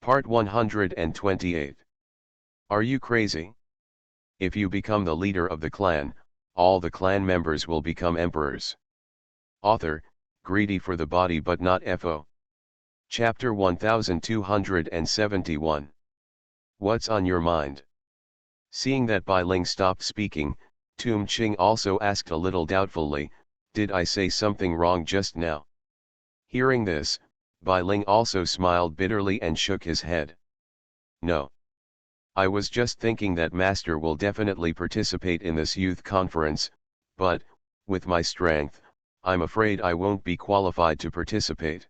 Part 128. Are you crazy? If you become the leader of the clan, all the clan members will become emperors. Author, greedy for the body but not FO. Chapter 1271. What's on your mind? Seeing that Bai Ling stopped speaking, Tum Ching also asked a little doubtfully, did I say something wrong just now? Hearing this, Bai Ling also smiled bitterly and shook his head. No. I was just thinking that Master will definitely participate in this youth conference, but, with my strength, I'm afraid I won't be qualified to participate.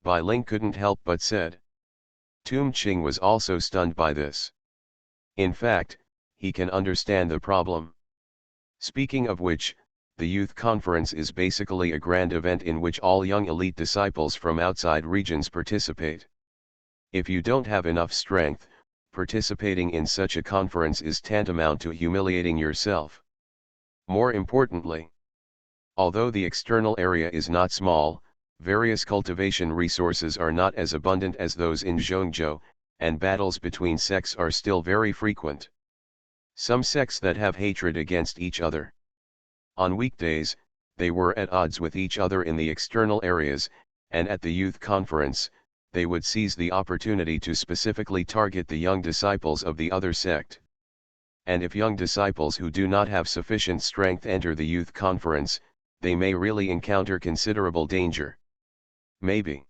Bai Ling couldn't help but said. Tum Ching was also stunned by this. In fact, he can understand the problem. Speaking of which, the youth conference is basically a grand event in which all young elite disciples from outside regions participate. If you don't have enough strength, participating in such a conference is tantamount to humiliating yourself. More importantly, although the external area is not small, various cultivation resources are not as abundant as those in Zhongzhou, and battles between sects are still very frequent. Some sects that have hatred against each other. On weekdays, they were at odds with each other in the external areas, and at the youth conference, they would seize the opportunity to specifically target the young disciples of the other sect. And if young disciples who do not have sufficient strength enter the youth conference, they may really encounter considerable danger. Maybe.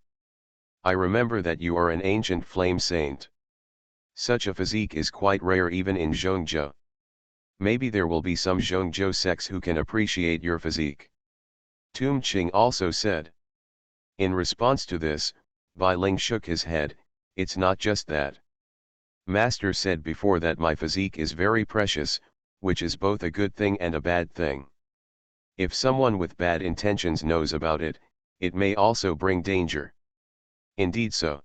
I remember that you are an ancient flame saint. Such a physique is quite rare even in Zhongzhou. Maybe there will be some Zhongzhou sects who can appreciate your physique. Tum Ching also said. In response to this, Bai Ling shook his head, it's not just that. Master said before that my physique is very precious, which is both a good thing and a bad thing. If someone with bad intentions knows about it, it may also bring danger. Indeed so.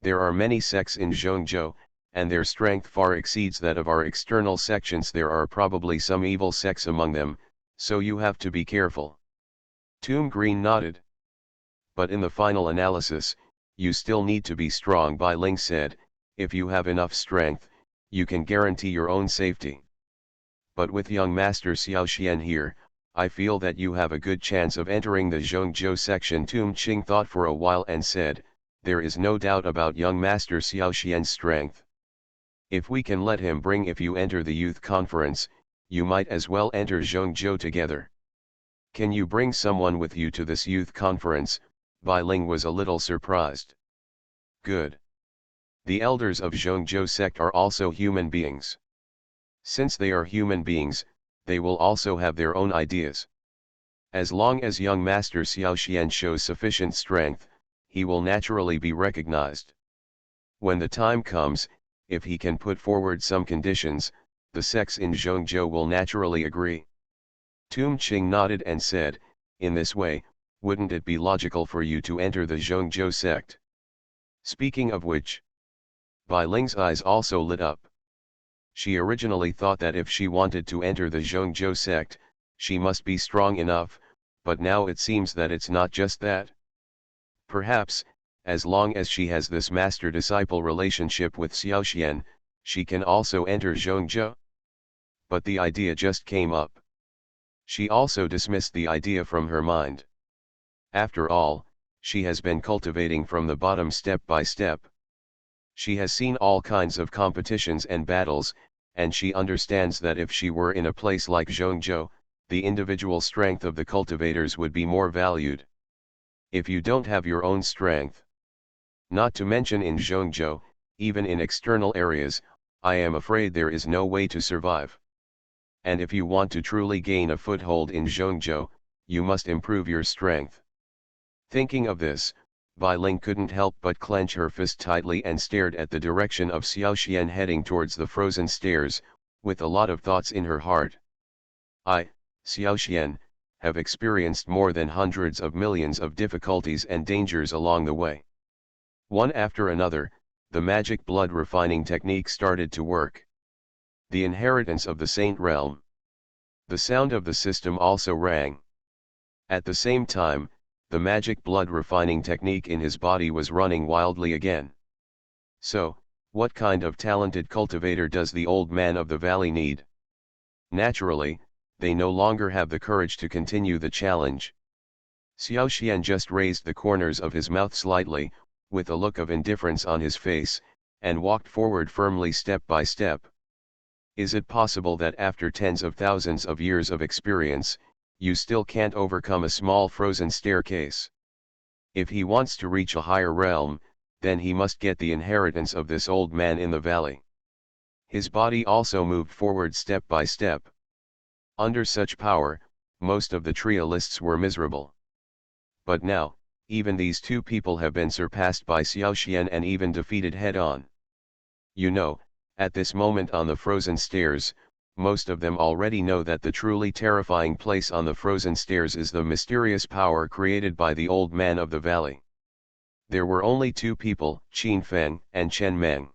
There are many sects in Zhongzhou, and their strength far exceeds that of our external sections. There are probably some evil sects among them, so you have to be careful. Tum Green nodded. But in the final analysis, you still need to be strong, Bai Ling said. If you have enough strength, you can guarantee your own safety. But with young Master Xiaoxian here, I feel that you have a good chance of entering the Zhongzhou section. Tum Ching thought for a while and said, there is no doubt about young Master Xiaoxian's strength. If we can let him bring, if you enter the youth conference, you might as well enter Zhongzhou together. Can you bring someone with you to this youth conference? Bai Ling was a little surprised. Good. The elders of Zhongzhou sect are also human beings. Since they are human beings, they will also have their own ideas. As long as young Master Xiaoxian shows sufficient strength, he will naturally be recognized. When the time comes, if he can put forward some conditions, the sects in Zhongzhou will naturally agree. Tum Ching nodded and said, in this way, wouldn't it be logical for you to enter the Zhongzhou sect? Speaking of which, Bai Ling's eyes also lit up. She originally thought that if she wanted to enter the Zhongzhou sect, she must be strong enough, but now it seems that it's not just that. Perhaps, as long as she has this master-disciple relationship with Xiaoxian, she can also enter Zhongzhou. But the idea just came up. She also dismissed the idea from her mind. After all, she has been cultivating from the bottom step by step. She has seen all kinds of competitions and battles, and she understands that if she were in a place like Zhongzhou, the individual strength of the cultivators would be more valued. If you don't have your own strength, not to mention in Zhongzhou, even in external areas, I am afraid there is no way to survive. And if you want to truly gain a foothold in Zhongzhou, you must improve your strength. Thinking of this, Bai Ling couldn't help but clench her fist tightly and stared at the direction of Xiaoxian heading towards the frozen stairs, with a lot of thoughts in her heart. I, Xiaoxian, have experienced more than hundreds of millions of difficulties and dangers along the way. One after another, the magic blood refining technique started to work. The inheritance of the Saint Realm. The sound of the system also rang. At the same time, the magic blood refining technique in his body was running wildly again. So, what kind of talented cultivator does the old man of the valley need? Naturally, they no longer have the courage to continue the challenge. Xiao Xian just raised the corners of his mouth slightly, with a look of indifference on his face, and walked forward firmly step by step. Is it possible that after tens of thousands of years of experience, you still can't overcome a small frozen staircase? If he wants to reach a higher realm, then he must get the inheritance of this old man in the valley. His body also moved forward step by step. Under such power, most of the trialists were miserable. But now, even these two people have been surpassed by Xiao Xian and even defeated head-on. You know, at this moment on the frozen stairs, most of them already know that the truly terrifying place on the frozen stairs is the mysterious power created by the old man of the valley. There were only two people, Qin Feng and Chen Meng.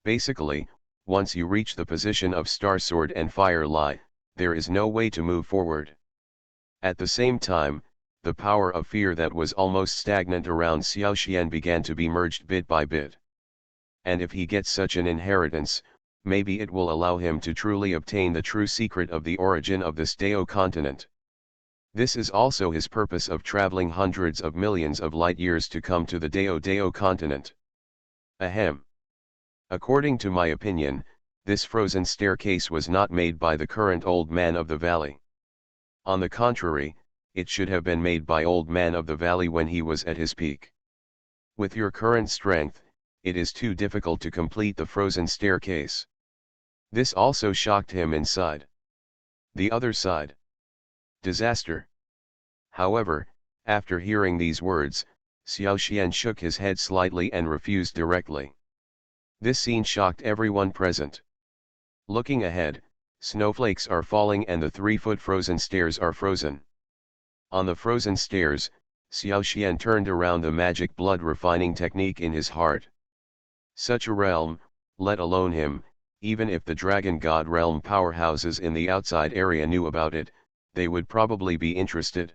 Basically, once you reach the position of Star Sword and Fire Lie, there is no way to move forward. At the same time, the power of fear that was almost stagnant around Xiao Xian began to be merged bit by bit. And if he gets such an inheritance, maybe it will allow him to truly obtain the true secret of the origin of this Dao continent. This is also his purpose of traveling hundreds of millions of light years to come to the Dao continent. Ahem. According to my opinion, this frozen staircase was not made by the current old man of the valley. On the contrary, it should have been made by old man of the valley when he was at his peak. With your current strength, it is too difficult to complete the frozen staircase. This also shocked him inside. The other side. Disaster. However, after hearing these words, Xiao Xian shook his head slightly and refused directly. This scene shocked everyone present. Looking ahead, snowflakes are falling and the 3-foot frozen stairs are frozen. On the frozen stairs, Xiao Xian turned around the magic blood refining technique in his heart. Such a realm, let alone him, even if the Dragon God realm powerhouses in the outside area knew about it, they would probably be interested.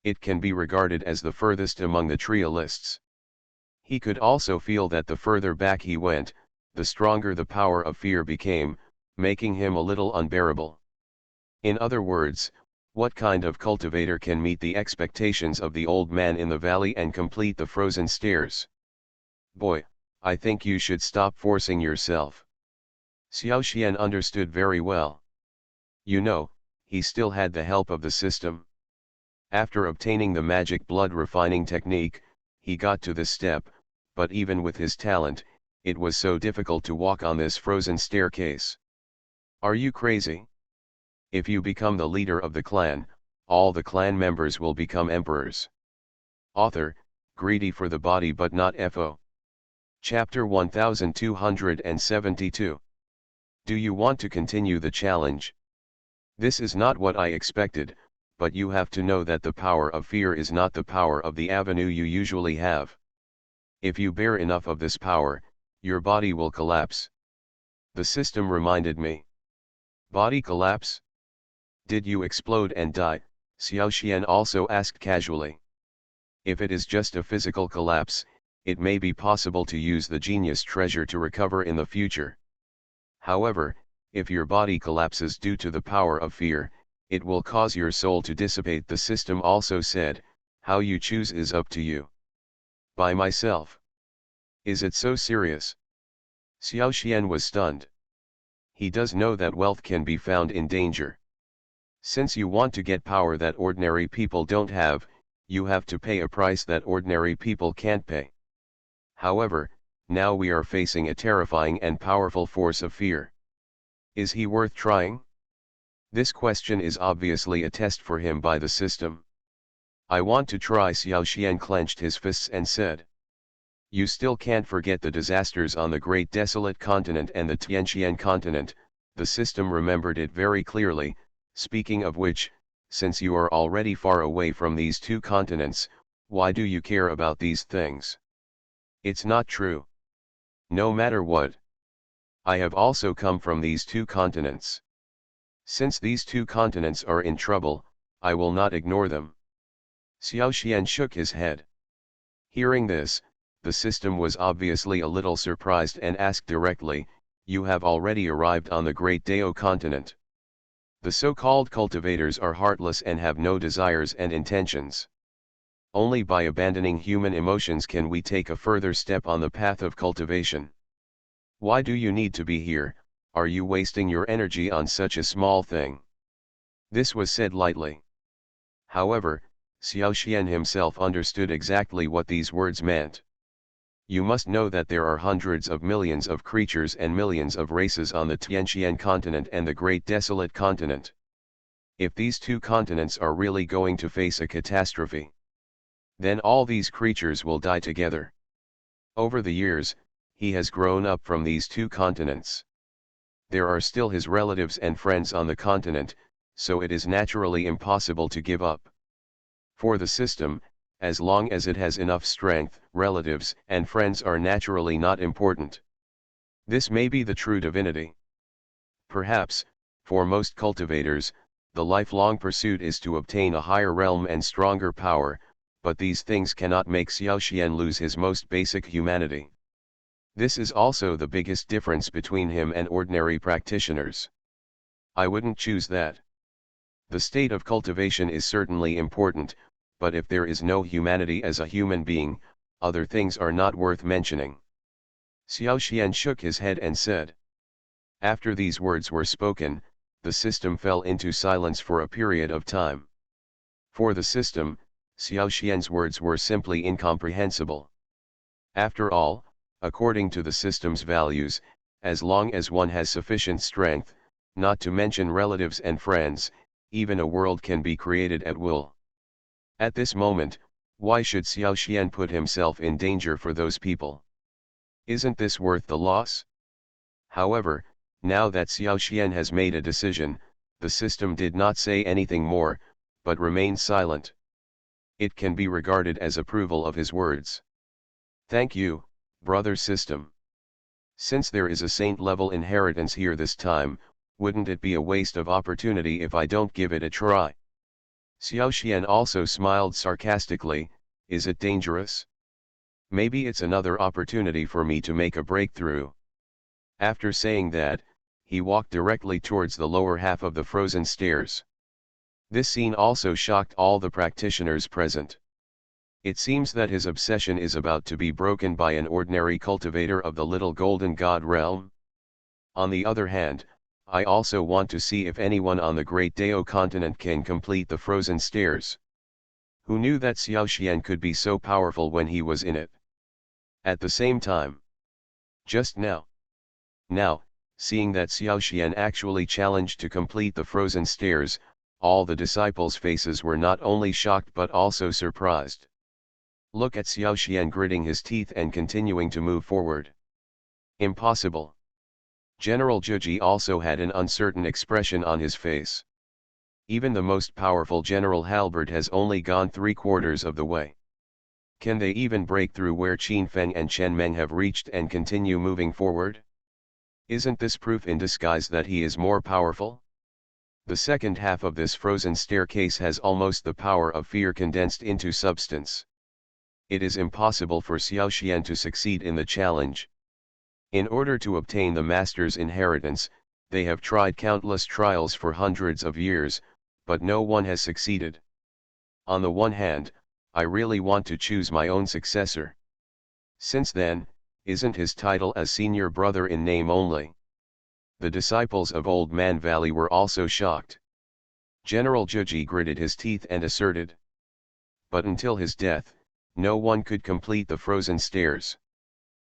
It can be regarded as the furthest among the trialists. He could also feel that the further back he went, the stronger the power of fear became, making him a little unbearable. In other words, what kind of cultivator can meet the expectations of the old man in the valley and complete the frozen stairs? Boy, I think you should stop forcing yourself. Xiao Xian understood very well. You know, he still had the help of the system. After obtaining the magic blood refining technique, he got to this step, but even with his talent, it was so difficult to walk on this frozen staircase. Are you crazy? If you become the leader of the clan, all the clan members will become emperors. Author, greedy for the body but not FO. Chapter 1272. Do you want to continue the challenge? This is not what I expected, but you have to know that the power of fear is not the power of the avenue you usually have. If you bear enough of this power, your body will collapse. The system reminded me. Body collapse? Did you explode and die? Xiao Xian also asked casually. If it is just a physical collapse, it may be possible to use the genius treasure to recover in the future. However, if your body collapses due to the power of fear, it will cause your soul to dissipate. The system also said, how you choose is up to you. By myself. Is it so serious? Xiao Xian was stunned. He does know that wealth can be found in danger. Since you want to get power that ordinary people don't have, you have to pay a price that ordinary people can't pay. However, now we are facing a terrifying and powerful force of fear. Is he worth trying? This question is obviously a test for him by the system. I want to try. Xiao Xian clenched his fists and said. You still can't forget the disasters on the Great Desolate Continent and the Tianqian Continent, the system remembered it very clearly. Speaking of which, since you are already far away from these two continents, why do you care about these things? It's not true. No matter what. I have also come from these two continents. Since these two continents are in trouble, I will not ignore them. Xiao Xian shook his head. Hearing this, The system was obviously a little surprised and asked directly, "You have already arrived on the great Dao continent. The so-called cultivators are heartless and have no desires and intentions. Only by abandoning human emotions can we take a further step on the path of cultivation. Why do you need to be here? Are you wasting your energy on such a small thing?" This was said lightly. However, Xiao Xian himself understood exactly what these words meant. You must know that there are hundreds of millions of creatures and millions of races on the Tianqian continent and the Great Desolate Continent. If these two continents are really going to face a catastrophe, then all these creatures will die together. Over the years, he has grown up from these two continents. There are still his relatives and friends on the continent, so it is naturally impossible to give up. For the system, as long as it has enough strength, relatives and friends are naturally not important. This may be the true divinity. Perhaps, for most cultivators, the lifelong pursuit is to obtain a higher realm and stronger power, but these things cannot make Xiao Xian lose his most basic humanity. This is also the biggest difference between him and ordinary practitioners. I wouldn't choose that. The state of cultivation is certainly important, but if there is no humanity as a human being, other things are not worth mentioning. Xiao Xian shook his head and said. After these words were spoken, the system fell into silence for a period of time. For the system, Xiao Xian's words were simply incomprehensible. After all, according to the system's values, as long as one has sufficient strength, not to mention relatives and friends, even a world can be created at will. At this moment, why should Xiao Xian put himself in danger for those people? Isn't this worth the loss? However, now that Xiao Xian has made a decision, the system did not say anything more, but remained silent. It can be regarded as approval of his words. Thank you, brother system. Since there is a saint-level inheritance here this time, wouldn't it be a waste of opportunity if I don't give it a try? Xiao Xian also smiled sarcastically. Is it dangerous? Maybe it's another opportunity for me to make a breakthrough. After saying that, he walked directly towards the lower half of the frozen stairs. This scene also shocked all the practitioners present. It seems that his obsession is about to be broken by an ordinary cultivator of the little golden god realm. On the other hand, I also want to see if anyone on the great Dao continent can complete the frozen stairs. Who knew that Xiao Xian could be so powerful when he was in it? At the same time. Just now, seeing that Xiao Xian actually challenged to complete the frozen stairs, all the disciples' faces were not only shocked but also surprised. Look at Xiao Xian gritting his teeth and continuing to move forward. Impossible. General Zhuji also had an uncertain expression on his face. Even the most powerful General Halberd has only gone 3/4 of the way. Can they even break through where Qin Feng and Chen Meng have reached and continue moving forward? Isn't this proof in disguise that he is more powerful? The second half of this frozen staircase has almost the power of fear condensed into substance. It is impossible for Xiao Xian to succeed in the challenge. In order to obtain the master's inheritance, they have tried countless trials for hundreds of years, but no one has succeeded. On the one hand, I really want to choose my own successor. Since then, isn't his title a senior brother in name only? The disciples of Old Man Valley were also shocked. General Zhuji gritted his teeth and asserted. But until his death, no one could complete the frozen stairs.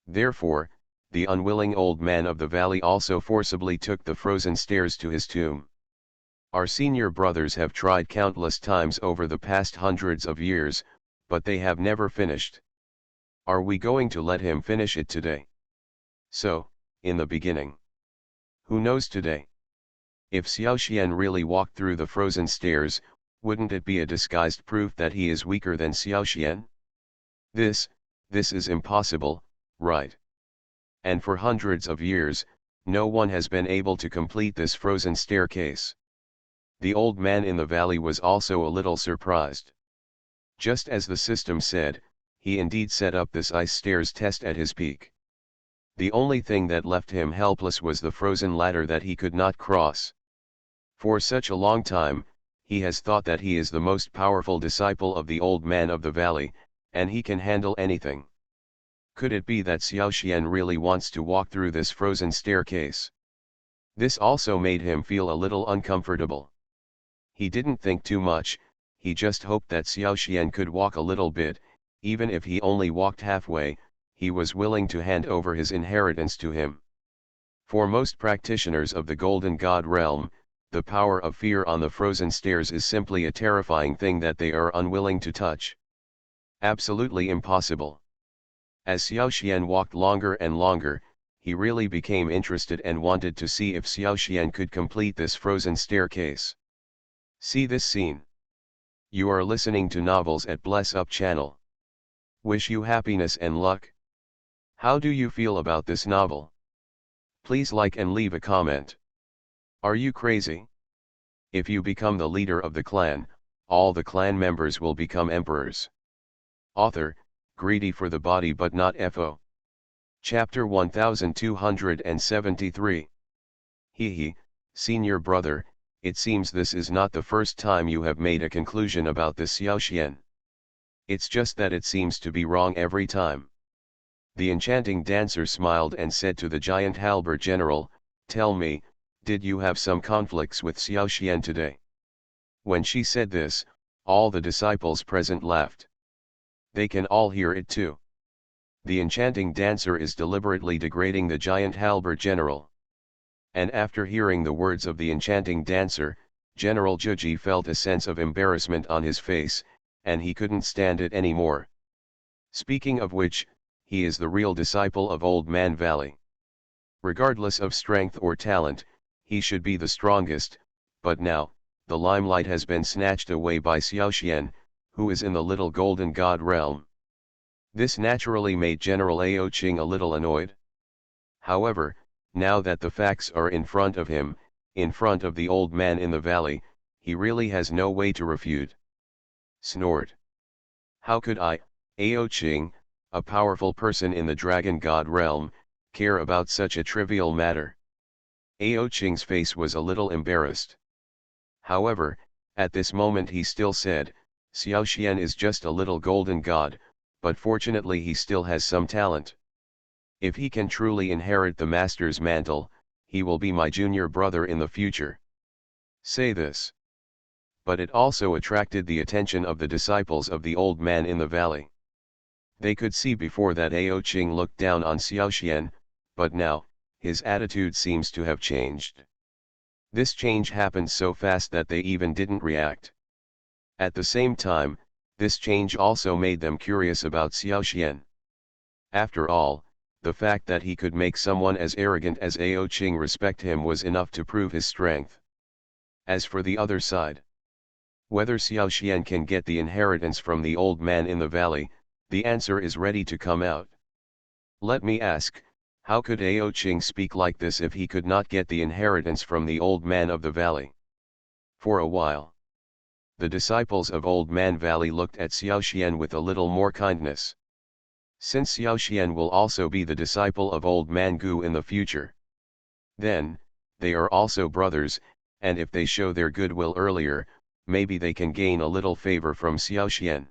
Therefore, the unwilling old man of the valley also forcibly took the frozen stairs to his tomb. Our senior brothers have tried countless times over the past hundreds of years, but they have never finished. Are we going to let him finish it today? So, in the beginning. Who knows today? If Xiao Xian really walked through the frozen stairs, wouldn't it be a disguised proof that he is weaker than Xiao Xian? This is impossible, right? And for hundreds of years, no one has been able to complete this frozen staircase. The old man in the valley was also a little surprised. Just as the system said, he indeed set up this ice stairs test at his peak. The only thing that left him helpless was the frozen ladder that he could not cross. For such a long time, he has thought that he is the most powerful disciple of the old man of the valley, and he can handle anything. Could it be that Xiaoxian really wants to walk through this frozen staircase? This also made him feel a little uncomfortable. He didn't think too much, he just hoped that Xiaoxian could walk a little bit, even if he only walked halfway, he was willing to hand over his inheritance to him. For most practitioners of the Golden God realm, the power of fear on the frozen stairs is simply a terrifying thing that they are unwilling to touch. Absolutely impossible. As Xiaoxian walked longer and longer, he really became interested and wanted to see if Xiaoxian could complete this frozen staircase. See this scene. You are listening to Novels at Bless Up channel. Wish you happiness and luck. How do you feel about this novel? Please like and leave a comment. Are you crazy? If you become the leader of the clan, all the clan members will become emperors. Author, greedy for the body but not FO. Chapter 1273. Hee, senior brother, it seems this is not the first time you have made a conclusion about this Xiaoxian. It's just that it seems to be wrong every time. The enchanting dancer smiled and said to the giant halberd general, "Tell me, did you have some conflicts with Xiaoxian today?" When she said this, all the disciples present laughed. They can all hear it too. The enchanting dancer is deliberately degrading the giant halberd general. And after hearing the words of the enchanting dancer, General Juji felt a sense of embarrassment on his face, and he couldn't stand it anymore. Speaking of which, he is the real disciple of Old Man Valley. Regardless of strength or talent, he should be the strongest, but now, the limelight has been snatched away by Xiaoxian, who is in the little golden god realm. This naturally made General Ao Qing a little annoyed. However, now that the facts are in front of him, in front of the old man in the valley, he really has no way to refute. Snort. How could I, Ao Qing, a powerful person in the dragon god realm, care about such a trivial matter? Ao Qing's face was a little embarrassed. However, at this moment he still said, Xiaoxian is just a little golden god, but fortunately he still has some talent. If he can truly inherit the master's mantle, he will be my junior brother in the future. Say this. But it also attracted the attention of the disciples of the old man in the valley. They could see before that Ao Qing looked down on Xiaoxian, but now, his attitude seems to have changed. This change happened so fast that they even didn't react. At the same time, this change also made them curious about Xiaoxian. After all, the fact that he could make someone as arrogant as Ao Qing respect him was enough to prove his strength. As for the other side, whether Xiaoxian can get the inheritance from the old man in the valley, the answer is ready to come out. Let me ask, how could Ao Qing speak like this if he could not get the inheritance from the old man of the valley? For a while, the disciples of Old Man Valley looked at Xiaoxian with a little more kindness. Since Xiaoxian will also be the disciple of Old Man Gu in the future, then, they are also brothers, and if they show their goodwill earlier, maybe they can gain a little favor from Xiaoxian.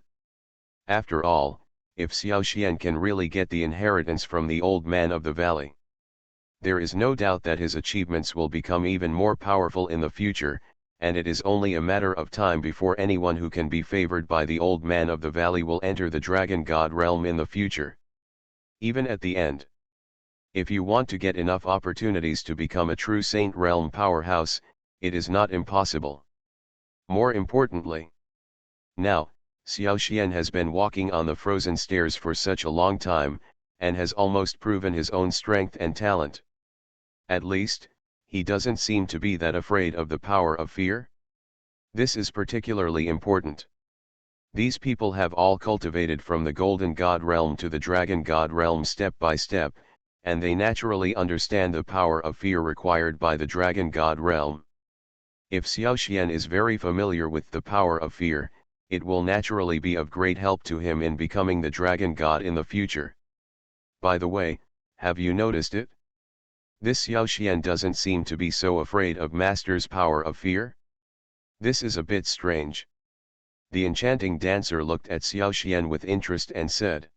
After all, if Xiaoxian can really get the inheritance from the old man of the valley, there is no doubt that his achievements will become even more powerful in the future, and it is only a matter of time before anyone who can be favored by the old man of the valley will enter the dragon god realm in the future. Even at the end. If you want to get enough opportunities to become a true Saint realm powerhouse, it is not impossible. More importantly, now, Xiaoxian has been walking on the frozen stairs for such a long time, and has almost proven his own strength and talent. At least, he doesn't seem to be that afraid of the power of fear. This is particularly important. These people have all cultivated from the golden god realm to the dragon god realm step by step, and they naturally understand the power of fear required by the dragon god realm. If Xiaoxian is very familiar with the power of fear, it will naturally be of great help to him in becoming the dragon god in the future. By the way, have you noticed it? This Xiaoxian doesn't seem to be so afraid of Master's power of fear. This is a bit strange. The enchanting dancer looked at Xiaoxian with interest and said.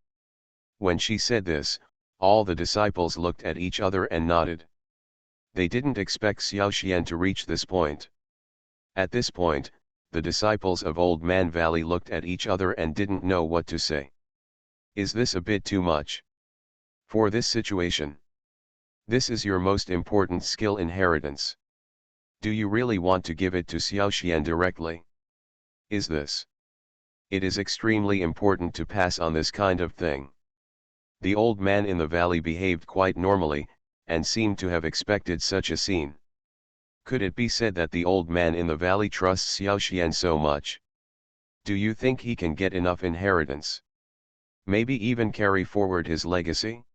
When she said this, all the disciples looked at each other and nodded. They didn't expect Xiaoxian to reach this point. At this point, the disciples of Old Man Valley looked at each other and didn't know what to say. Is this a bit too much? For this situation. This is your most important skill inheritance. Do you really want to give it to Xiaoxian directly? Is this? It is extremely important to pass on this kind of thing. The old man in the valley behaved quite normally, and seemed to have expected such a scene. Could it be said that the old man in the valley trusts Xiaoxian so much? Do you think he can get enough inheritance? Maybe even carry forward his legacy?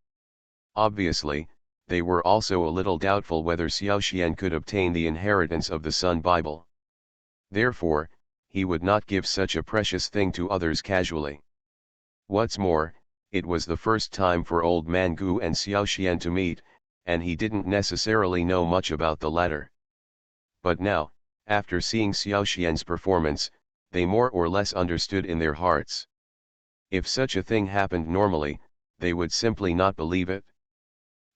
Obviously, they were also a little doubtful whether Xiaoxian could obtain the inheritance of the Sun Bible. Therefore, he would not give such a precious thing to others casually. What's more, it was the first time for Old Man Gu and Xiaoxian to meet, and he didn't necessarily know much about the latter. But now, after seeing Xiaoxian's performance, they more or less understood in their hearts. If such a thing happened normally, they would simply not believe it.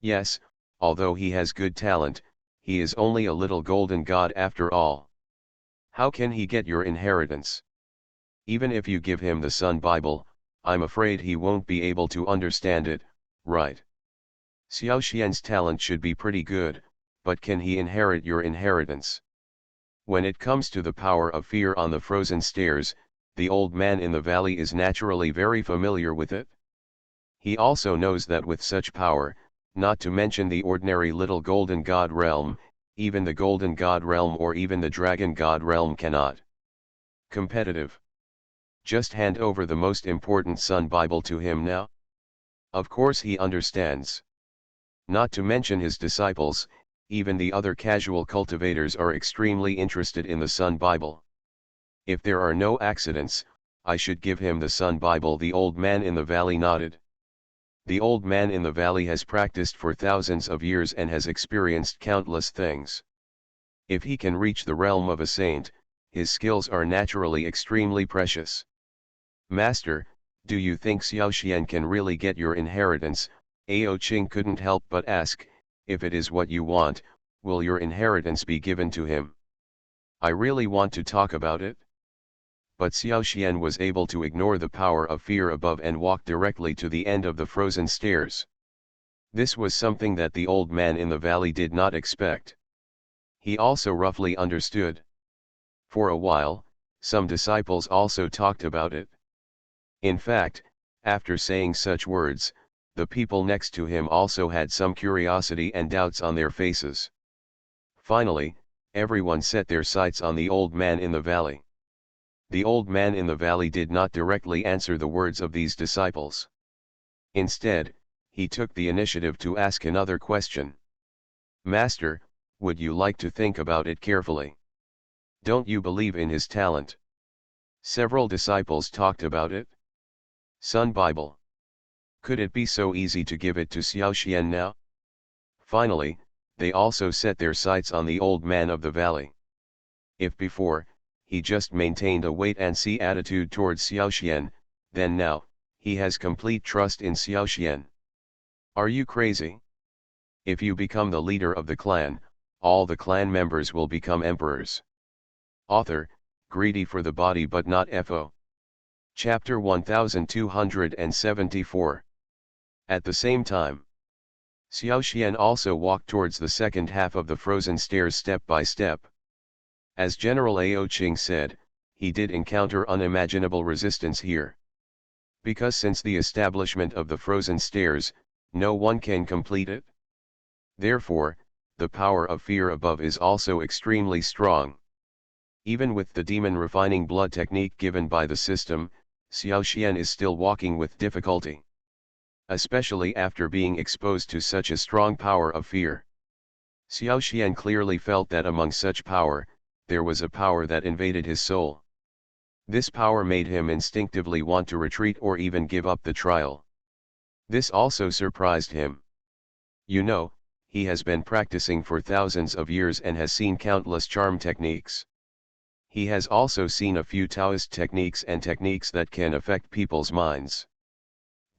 Yes, although he has good talent, he is only a little golden god after all. How can he get your inheritance? Even if you give him the Sun Bible, I'm afraid he won't be able to understand it, right? Xiaoxian's talent should be pretty good, but can he inherit your inheritance? When it comes to the power of fear on the frozen stairs, the old man in the valley is naturally very familiar with it. He also knows that with such power, not to mention the ordinary little golden god realm, even the golden god realm or even the dragon god realm cannot. Competitive. Just hand over the most important Sun Bible to him now? Of course he understands. Not to mention his disciples, even the other casual cultivators are extremely interested in the Sun Bible. If there are no accidents, I should give him the Sun Bible. The old man in the valley nodded. The old man in the valley has practiced for thousands of years and has experienced countless things. If he can reach the realm of a saint, his skills are naturally extremely precious. Master, do you think Xiaoxian can really get your inheritance? Ao Qing couldn't help but ask, if it is what you want, will your inheritance be given to him? I really want to talk about it. But Xiaoxian was able to ignore the power of fear above and walk directly to the end of the frozen stairs. This was something that the old man in the valley did not expect. He also roughly understood. For a while, some disciples also talked about it. In fact, after saying such words, the people next to him also had some curiosity and doubts on their faces. Finally, everyone set their sights on the old man in the valley. The old man in the valley did not directly answer the words of these disciples. Instead, he took the initiative to ask another question. Master, would you like to think about it carefully? Don't you believe in his talent? Several disciples talked about it. Sun Bible. Could it be so easy to give it to Xiaoxian now? Finally, they also set their sights on the old man of the valley. If before, he just maintained a wait-and-see attitude towards Xiaoxian, then now, he has complete trust in Xiaoxian. Are you crazy? If you become the leader of the clan, all the clan members will become emperors. Author, greedy for the body but not FO. Chapter 1274. At the same time, Xiaoxian also walked towards the second half of the frozen stairs step by step. As General Ao Qing said, he did encounter unimaginable resistance here. Because since the establishment of the frozen stairs, no one can complete it. Therefore, the power of fear above is also extremely strong. Even with the demon refining blood technique given by the system, Xiaoxian is still walking with difficulty. Especially after being exposed to such a strong power of fear. Xiaoxian clearly felt that among such power, there was a power that invaded his soul. This power made him instinctively want to retreat or even give up the trial. This also surprised him. You know, he has been practicing for thousands of years and has seen countless charm techniques. He has also seen a few Taoist techniques and techniques that can affect people's minds.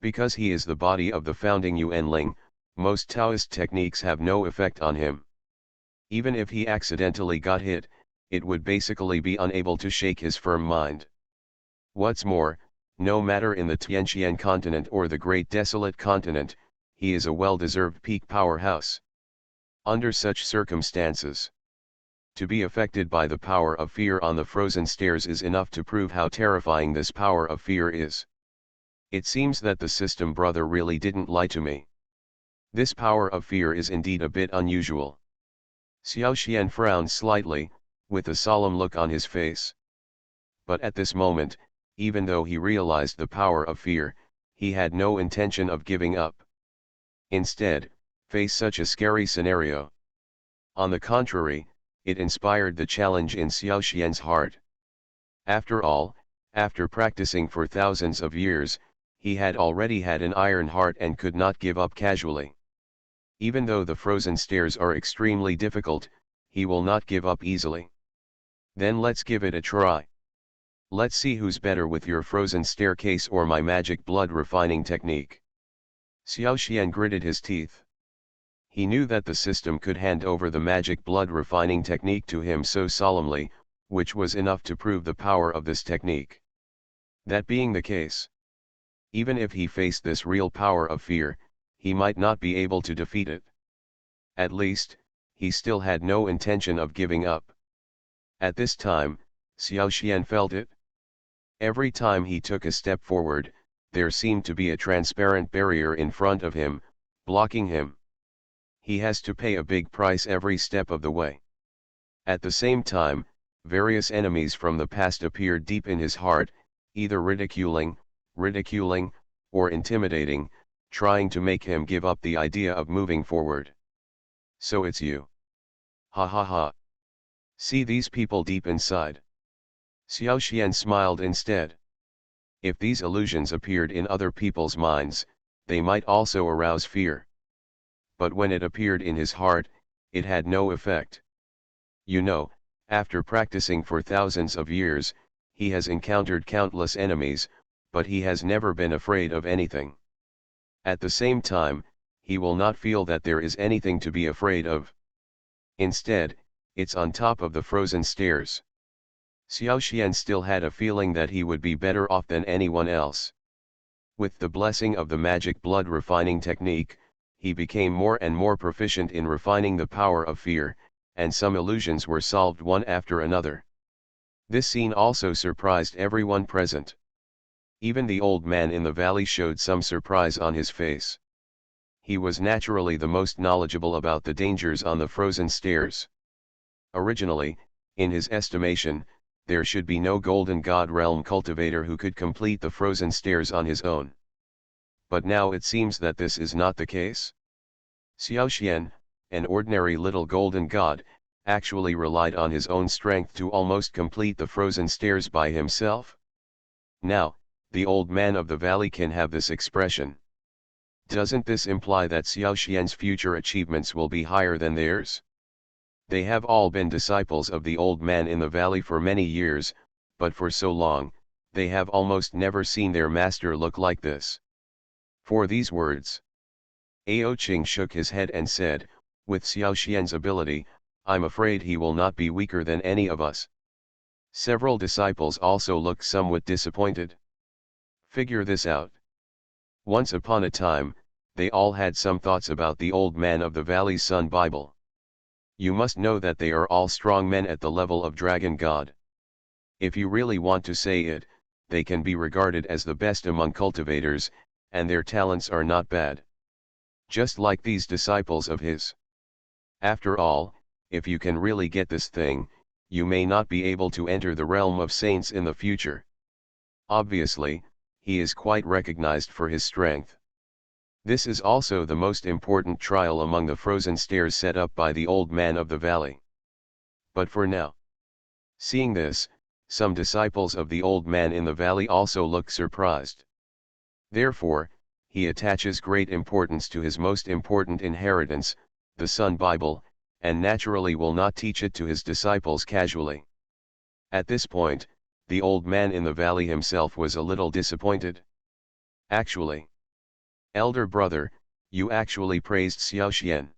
Because he is the body of the founding Yuanling, most Taoist techniques have no effect on him. Even if he accidentally got hit, it would basically be unable to shake his firm mind. What's more, no matter in the Tianqian continent or the Great Desolate Continent, he is a well-deserved peak powerhouse. Under such circumstances, to be affected by the power of fear on the frozen stairs is enough to prove how terrifying this power of fear is. It seems that the system brother really didn't lie to me. This power of fear is indeed a bit unusual. Xiao Xian frowned slightly, with a solemn look on his face. But at this moment, even though he realized the power of fear, he had no intention of giving up. Instead, face such a scary scenario. On the contrary, it inspired the challenge in Xiao Xian's heart. After all, after practicing for thousands of years, he had already had an iron heart and could not give up casually. Even though the frozen stairs are extremely difficult, he will not give up easily. Then let's give it a try. Let's see who's better with your frozen staircase or my magic blood refining technique. Xiao Xian gritted his teeth. He knew that the system could hand over the magic blood refining technique to him so solemnly, which was enough to prove the power of this technique. That being the case, even if he faced this real power of fear, he might not be able to defeat it. At least, he still had no intention of giving up. At this time, Xiao Xian felt it. Every time he took a step forward, there seemed to be a transparent barrier in front of him, blocking him. He has to pay a big price every step of the way. At the same time, various enemies from the past appeared deep in his heart, either ridiculing, or intimidating, trying to make him give up the idea of moving forward. So it's you. Ha ha ha. See these people deep inside. Xiao Xian smiled instead. If these illusions appeared in other people's minds, they might also arouse fear. But when it appeared in his heart, it had no effect. You know, after practicing for thousands of years, he has encountered countless enemies, but he has never been afraid of anything. At the same time, he will not feel that there is anything to be afraid of. Instead, it's on top of the frozen stairs. Xiao Xian still had a feeling that he would be better off than anyone else. With the blessing of the magic blood refining technique, he became more and more proficient in refining the power of fear, and some illusions were solved one after another. This scene also surprised everyone present. Even the old man in the valley showed some surprise on his face. He was naturally the most knowledgeable about the dangers on the frozen stairs. Originally, in his estimation, there should be no Golden God Realm cultivator who could complete the frozen stairs on his own. But now it seems that this is not the case. Xiao Xian, an ordinary little golden god, actually relied on his own strength to almost complete the frozen stairs by himself. Now, the old man of the valley can have this expression. Doesn't this imply that Xiao Xian's future achievements will be higher than theirs? They have all been disciples of the old man in the valley for many years, but for so long, they have almost never seen their master look like this. For these words, Ao Qing shook his head and said, with Xiao Xian's ability, I'm afraid he will not be weaker than any of us. Several disciples also looked somewhat disappointed. Figure this out. Once upon a time, they all had some thoughts about the old man of the valley's Sun Bible. You must know that they are all strong men at the level of Dragon God. If you really want to say it, they can be regarded as the best among cultivators, and their talents are not bad. Just like these disciples of his. After all, if you can really get this thing, you may not be able to enter the realm of saints in the future. Obviously, he is quite recognized for his strength. This is also the most important trial among the frozen stairs set up by the old man of the valley. But for now. Seeing this, Some disciples of the old man in the valley also looked surprised. Therefore, he attaches great importance to his most important inheritance, the Sun Bible, and naturally will not teach it to his disciples casually. At this point, the old man in the valley himself was a little disappointed. Actually, elder brother, you actually praised Xiaoxian.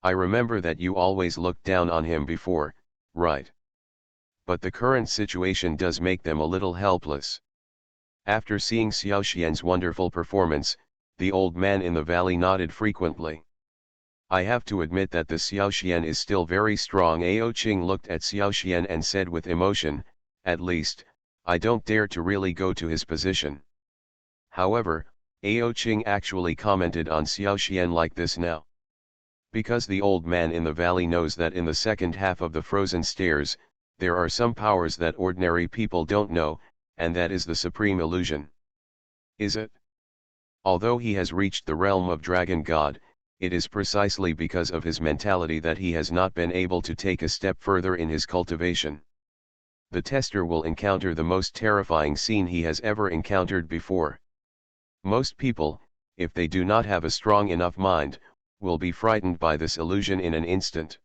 I remember that you always looked down on him before, right? But the current situation does make them a little helpless. After seeing Xiaoxian's wonderful performance, the old man in the valley nodded frequently. I have to admit that the Xiaoxian is still very strong. Ao Qing looked at Xiaoxian and said with emotion, at least, I don't dare to really go to his position. However, Ao Qing actually commented on Xiaoxian like this now. Because the old man in the valley knows that in the second half of the frozen stairs, there are some powers that ordinary people don't know, and that is the supreme illusion. Is it? Although he has reached the realm of Dragon God, it is precisely because of his mentality that he has not been able to take a step further in his cultivation. The tester will encounter the most terrifying scene he has ever encountered before. Most people, if they do not have a strong enough mind, will be frightened by this illusion in an instant.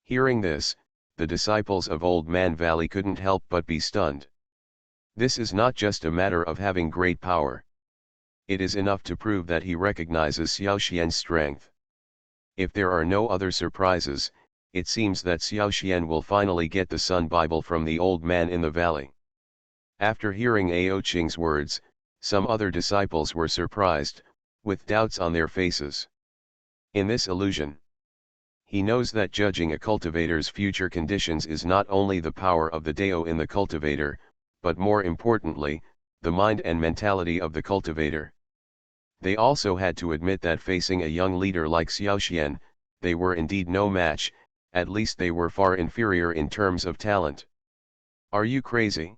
Hearing this, the disciples of Old Man Valley couldn't help but be stunned. This is not just a matter of having great power. It is enough to prove that he recognizes Xiaoxian's strength. If there are no other surprises, it seems that Xiaoxian will finally get the Sun Bible from the old man in the valley. After hearing Ao Qing's words, some other disciples were surprised, with doubts on their faces. In this illusion, he knows that judging a cultivator's future conditions is not only the power of the Dao in the cultivator, but more importantly, the mind and mentality of the cultivator. They also had to admit that facing a young leader like Xiaoxian, they were indeed no match, at least they were far inferior in terms of talent. Are you crazy?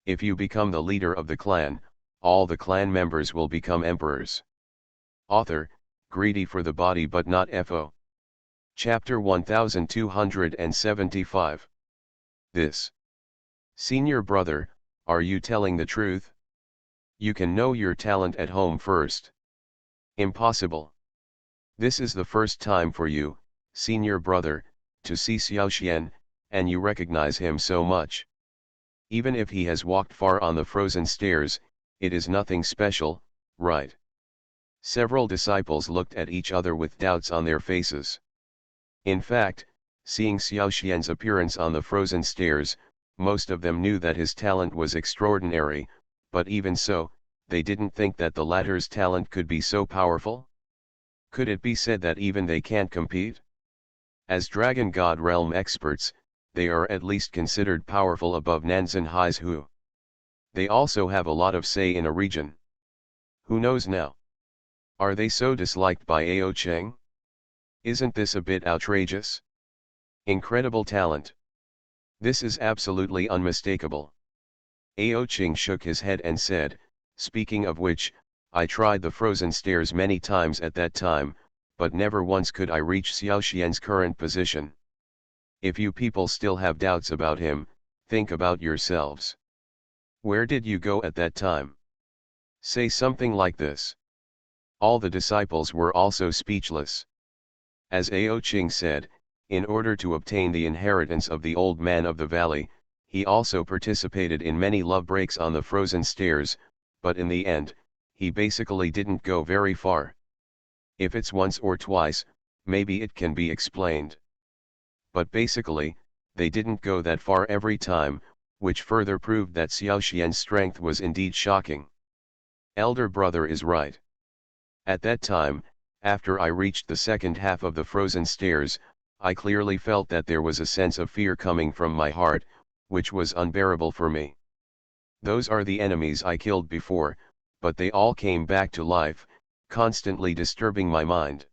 If you become the leader of the clan, all the clan members will become emperors. Author, greedy for the body but not FO. Chapter 1275. This. Senior brother, are you telling the truth? You can know your talent at home first. Impossible. This is the first time for you, senior brother, to see Xiaoxian, and you recognize him so much. Even if he has walked far on the frozen stairs, it is nothing special, right? Several disciples looked at each other with doubts on their faces. In fact, seeing Xiaoxian's appearance on the frozen stairs, most of them knew that his talent was extraordinary, but even so, they didn't think that the latter's talent could be so powerful. Could it be said that even they can't compete? As Dragon God realm experts, they are at least considered powerful above Nanzan Hai's Hu. They also have a lot of say in a region. Who knows now? Are they so disliked by Ao Cheng? Isn't this a bit outrageous? Incredible talent. This is absolutely unmistakable. Ao Cheng shook his head and said, speaking of which, I tried the frozen stairs many times at that time, but never once could I reach Xiaoxian's current position. If you people still have doubts about him, think about yourselves. Where did you go at that time? Say something like this. All the disciples were also speechless. As Ao Ching said, in order to obtain the inheritance of the old man of the valley, he also participated in many love breaks on the frozen stairs, but in the end, he basically didn't go very far. If it's once or twice, maybe it can be explained. But basically, they didn't go that far every time, which further proved that Xiaoxian's strength was indeed shocking. Elder brother is right. At that time, after I reached the second half of the frozen stairs, I clearly felt that there was a sense of fear coming from my heart, which was unbearable for me. Those are the enemies I killed before, but they all came back to life, constantly disturbing my mind.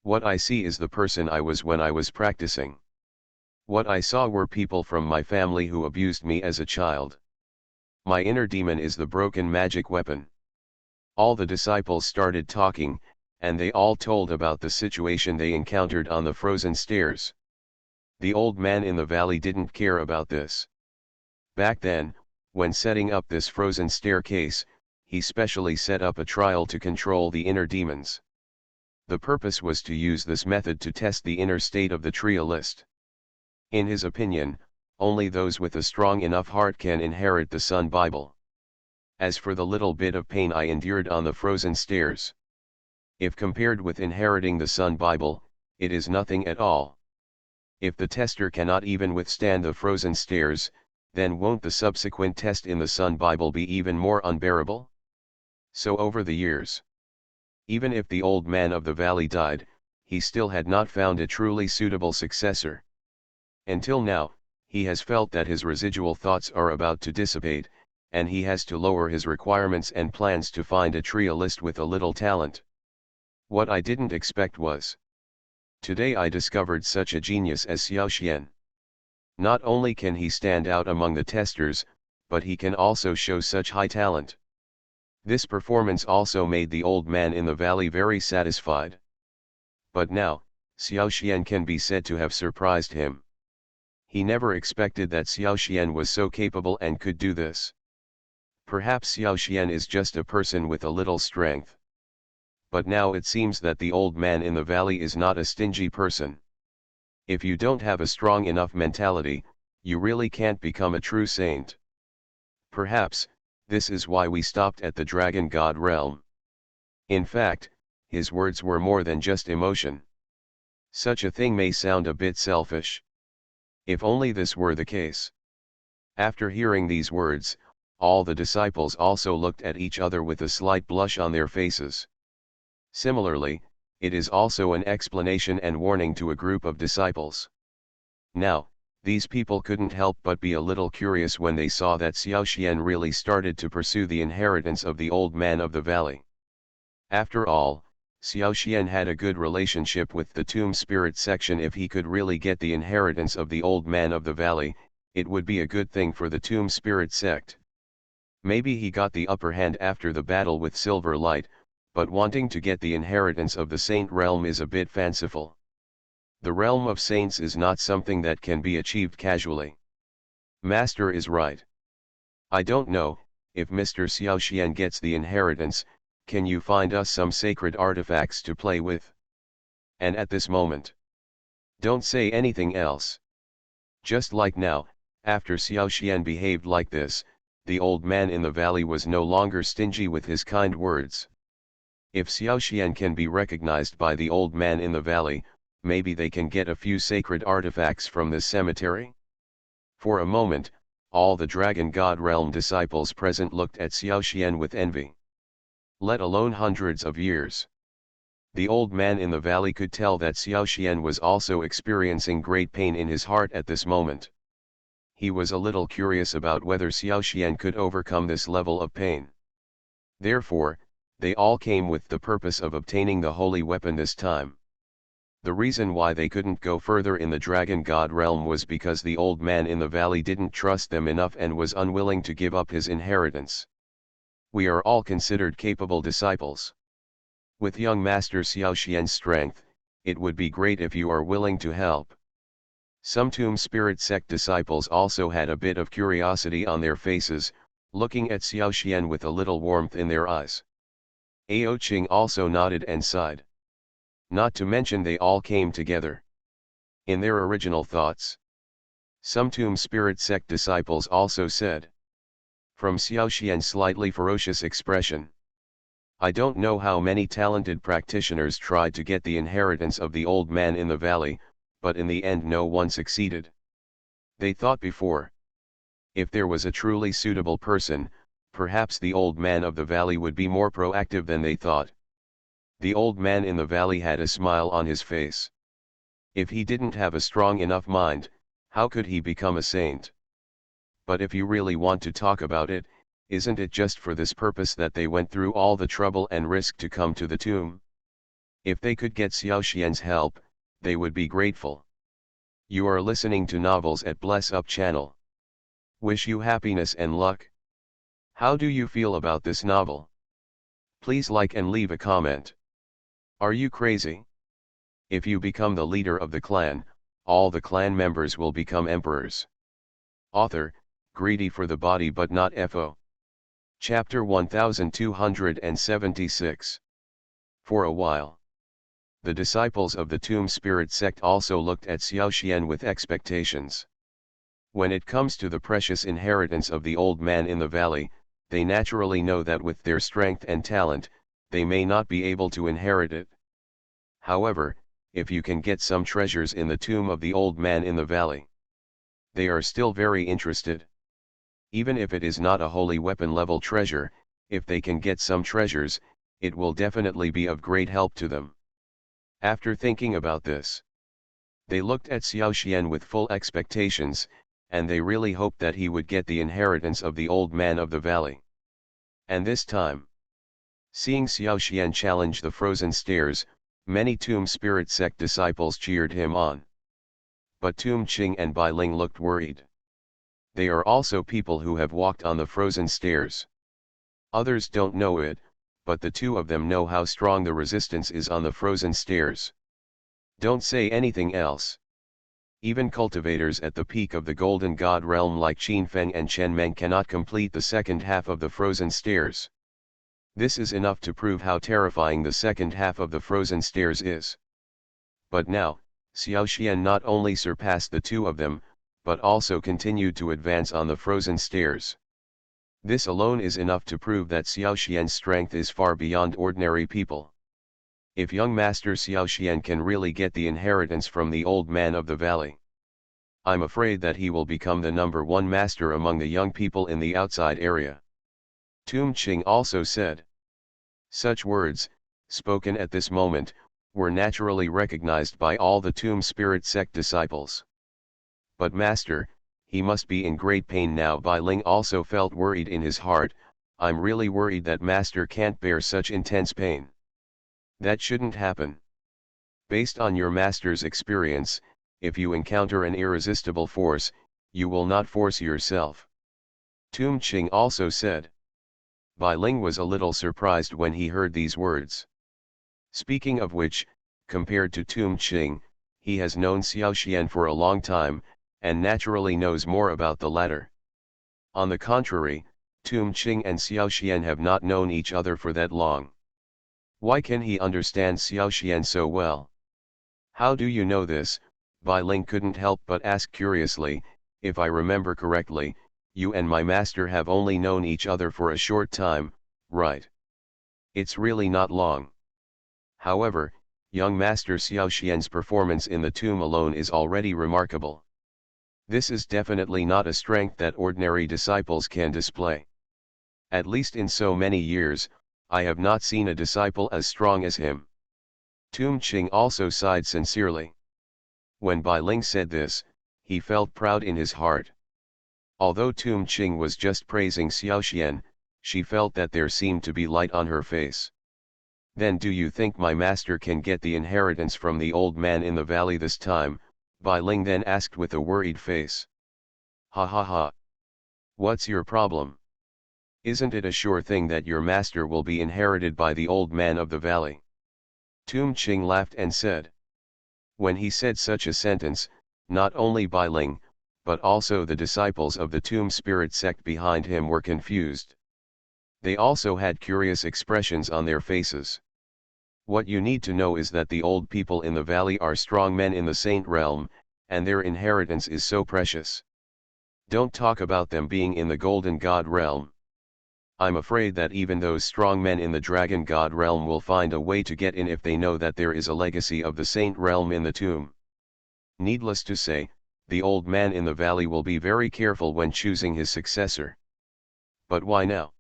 What I see is the person I was when I was practicing. What I saw were people from my family who abused me as a child. My inner demon is the broken magic weapon. All the disciples started talking, and they all told about the situation they encountered on the frozen stairs. The old man in the valley didn't care about this. Back then, when setting up this frozen staircase, he specially set up a trial to control the inner demons. The purpose was to use this method to test the inner state of the trialist. In his opinion, only those with a strong enough heart can inherit the Sun Bible. As for the little bit of pain I endured on the frozen stairs, if compared with inheriting the Sun Bible, it is nothing at all. If the tester cannot even withstand the frozen stairs, then won't the subsequent test in the Sun Bible be even more unbearable? So over the years, even if the old man of the valley died, he still had not found a truly suitable successor. Until now, he has felt that his residual thoughts are about to dissipate, and he has to lower his requirements and plans to find a trialist with a little talent. What I didn't expect was, today I discovered such a genius as Xiaoxian. Not only can he stand out among the testers, but he can also show such high talent. This performance also made the old man in the valley very satisfied. But now, Xiaoxian can be said to have surprised him. He never expected that Xiaoxian was so capable and could do this. Perhaps Xiaoxian is just a person with a little strength. But now it seems that the old man in the valley is not a stingy person. If you don't have a strong enough mentality, you really can't become a true saint. Perhaps, this is why we stopped at the dragon god realm. In fact, his words were more than just emotion. Such a thing may sound a bit selfish. If only this were the case. After hearing these words, all the disciples also looked at each other with a slight blush on their faces. Similarly, it is also an explanation and warning to a group of disciples. Now, these people couldn't help but be a little curious when they saw that Xiaoxian really started to pursue the inheritance of the old man of the valley. After all, Xiaoxian had a good relationship with the tomb spirit section. If he could really get the inheritance of the old man of the valley, it would be a good thing for the tomb spirit sect. Maybe he got the upper hand after the battle with Silver Light, but wanting to get the inheritance of the saint realm is a bit fanciful. The realm of saints is not something that can be achieved casually. Master is right. I don't know, if Mr. Xiaoxian gets the inheritance, can you find us some sacred artifacts to play with? And at this moment, don't say anything else. Just like now, after Xiaoxian behaved like this, the old man in the valley was no longer stingy with his kind words. If Xiaoxian can be recognized by the old man in the valley, maybe they can get a few sacred artifacts from this cemetery? For a moment, all the Dragon God Realm disciples present looked at Xiaoxian with envy. Let alone hundreds of years. The old man in the valley could tell that Xiaoxian was also experiencing great pain in his heart at this moment. He was a little curious about whether Xiaoxian could overcome this level of pain. Therefore, they all came with the purpose of obtaining the holy weapon this time. The reason why they couldn't go further in the Dragon God realm was because the old man in the valley didn't trust them enough and was unwilling to give up his inheritance. We are all considered capable disciples. With young Master Xiaoxian's strength, it would be great if you are willing to help. Some Tomb Spirit sect disciples also had a bit of curiosity on their faces, looking at Xiaoxian with a little warmth in their eyes. Ao Qing also nodded and sighed. Not to mention they all came together in their original thoughts. Some Tomb Spirit sect disciples also said, from Xiaoxian's slightly ferocious expression, I don't know how many talented practitioners tried to get the inheritance of the old man in the valley, but in the end no one succeeded. They thought before, if there was a truly suitable person, perhaps the old man of the valley would be more proactive than they thought. The old man in the valley had a smile on his face. If he didn't have a strong enough mind, how could he become a saint? But if you really want to talk about it, isn't it just for this purpose that they went through all the trouble and risk to come to the tomb? If they could get Xiaoxian's help, they would be grateful. You are listening to Novels at Bless Up channel. Wish you happiness and luck. How do you feel about this novel? Please like and leave a comment. Are you crazy? If you become the leader of the clan, all the clan members will become emperors. Author, greedy for the body but not fo. Chapter 1276. For a while, the disciples of the Tomb Spirit sect also looked at Xiaoxian with expectations. When it comes to the precious inheritance of the old man in the valley, they naturally know that with their strength and talent, they may not be able to inherit it. However, if you can get some treasures in the tomb of the old man in the valley, they are still very interested. Even if it is not a holy weapon level treasure, if they can get some treasures, it will definitely be of great help to them. After thinking about this, they looked at Xiaoxian with full expectations, and they really hoped that he would get the inheritance of the old man of the valley. And this time, seeing Xiaoxian challenge the frozen stairs, many Tomb Spirit sect disciples cheered him on. But Tomb Qing and Bai Ling looked worried. They are also people who have walked on the frozen stairs. Others don't know it, but the two of them know how strong the resistance is on the frozen stairs. Don't say anything else. Even cultivators at the peak of the Golden God realm like Qin Feng and Chen Meng cannot complete the second half of the frozen stairs. This is enough to prove how terrifying the second half of the frozen stairs is. But now, Xiaoxian not only surpassed the two of them, but also continued to advance on the frozen stairs. This alone is enough to prove that Xiaoxian's strength is far beyond ordinary people. If young Master Xiaoxian can really get the inheritance from the old man of the valley, I'm afraid that he will become the #1 master among the young people in the outside area. Tomb Qing also said. Such words, spoken at this moment, were naturally recognized by all the Tomb Spirit sect disciples. But Master, he must be in great pain now. Bai Ling also felt worried in his heart. I'm really worried that Master can't bear such intense pain. That shouldn't happen. Based on your Master's experience, if you encounter an irresistible force, you will not force yourself. Tomb Qing also said. Bai Ling was a little surprised when he heard these words. Speaking of which, compared to Tomb Qing, he has known Xiaoxian for a long time, and naturally knows more about the latter. On the contrary, Tomb Qing and Xiaoxian have not known each other for that long. Why can he understand Xiaoxian so well? How do you know this? Bai Ling couldn't help but ask curiously. If I remember correctly, you and my master have only known each other for a short time, right? It's really not long. However, young Master Xiaoxian's performance in the tomb alone is already remarkable. This is definitely not a strength that ordinary disciples can display. At least in so many years, I have not seen a disciple as strong as him. Tomb Qing also sighed sincerely. When Bai Ling said this, he felt proud in his heart. Although Tomb Qing was just praising Xiaoxian, she felt that there seemed to be light on her face. Then do you think my master can get the inheritance from the old man in the valley this time? Bai Ling then asked with a worried face. Ha ha ha. What's your problem? Isn't it a sure thing that your master will be inherited by the old man of the valley? Tomb Qing laughed and said. When he said such a sentence, not only Bai Ling, but also the disciples of the Tomb Spirit sect behind him were confused. They also had curious expressions on their faces. What you need to know is that the old people in the valley are strong men in the saint realm, and their inheritance is so precious. Don't talk about them being in the Golden God realm. I'm afraid that even those strong men in the Dragon God realm will find a way to get in if they know that there is a legacy of the saint realm in the tomb. Needless to say, the old man in the valley will be very careful when choosing his successor. But why now?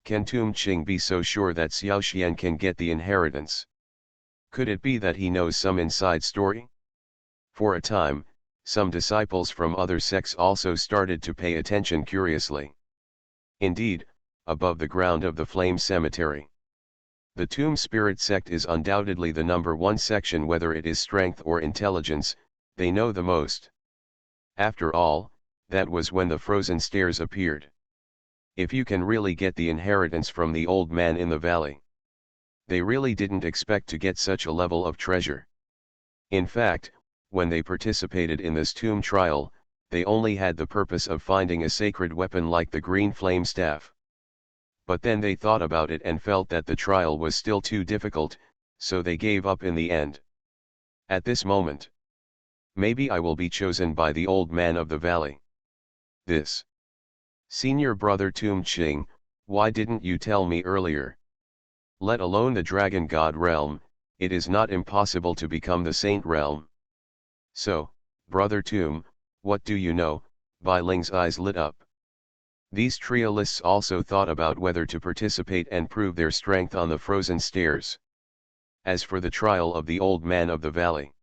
Can Tomb Qing be so sure that Xiaoxian can get the inheritance? Could it be that he knows some inside story? For a time, some disciples from other sects also started to pay attention curiously. Indeed, above the ground of the Flame Cemetery, the Tomb Spirit sect is undoubtedly the #1 section. Whether it is strength or intelligence, they know the most. After all, that was when the frozen stairs appeared. If you can really get the inheritance from the old man in the valley, they really didn't expect to get such a level of treasure. In fact, when they participated in this tomb trial, they only had the purpose of finding a sacred weapon like the green flame staff. But then they thought about it and felt that the trial was still too difficult, so they gave up in the end. At this moment, maybe I will be chosen by the old man of the valley. This. Senior brother Tum Ching, why didn't you tell me earlier? Let alone the dragon god realm, it is not impossible to become the saint realm. So, brother Tum, what do you know? Bai Ling's eyes lit up. These trialists also thought about whether to participate and prove their strength on the frozen stairs. As for the trial of the old man of the valley,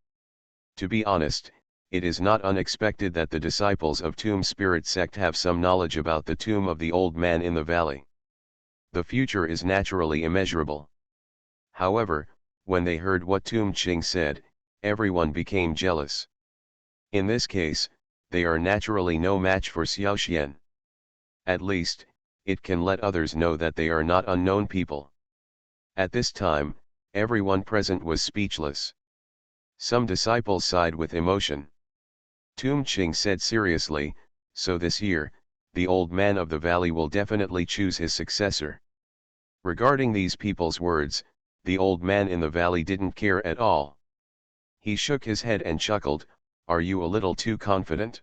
to be honest, it is not unexpected that the disciples of Tomb Spirit sect have some knowledge about the tomb of the old man in the valley. The future is naturally immeasurable. However, when they heard what Tum Ching said, everyone became jealous. In this case, they are naturally no match for Xiaoxian. At least, it can let others know that they are not unknown people. At this time, everyone present was speechless. Some disciples sighed with emotion. Tum Ching said seriously, so this year, the old man of the valley will definitely choose his successor. Regarding these people's words, the old man in the valley didn't care at all. He shook his head and chuckled, "Are you a little too confident?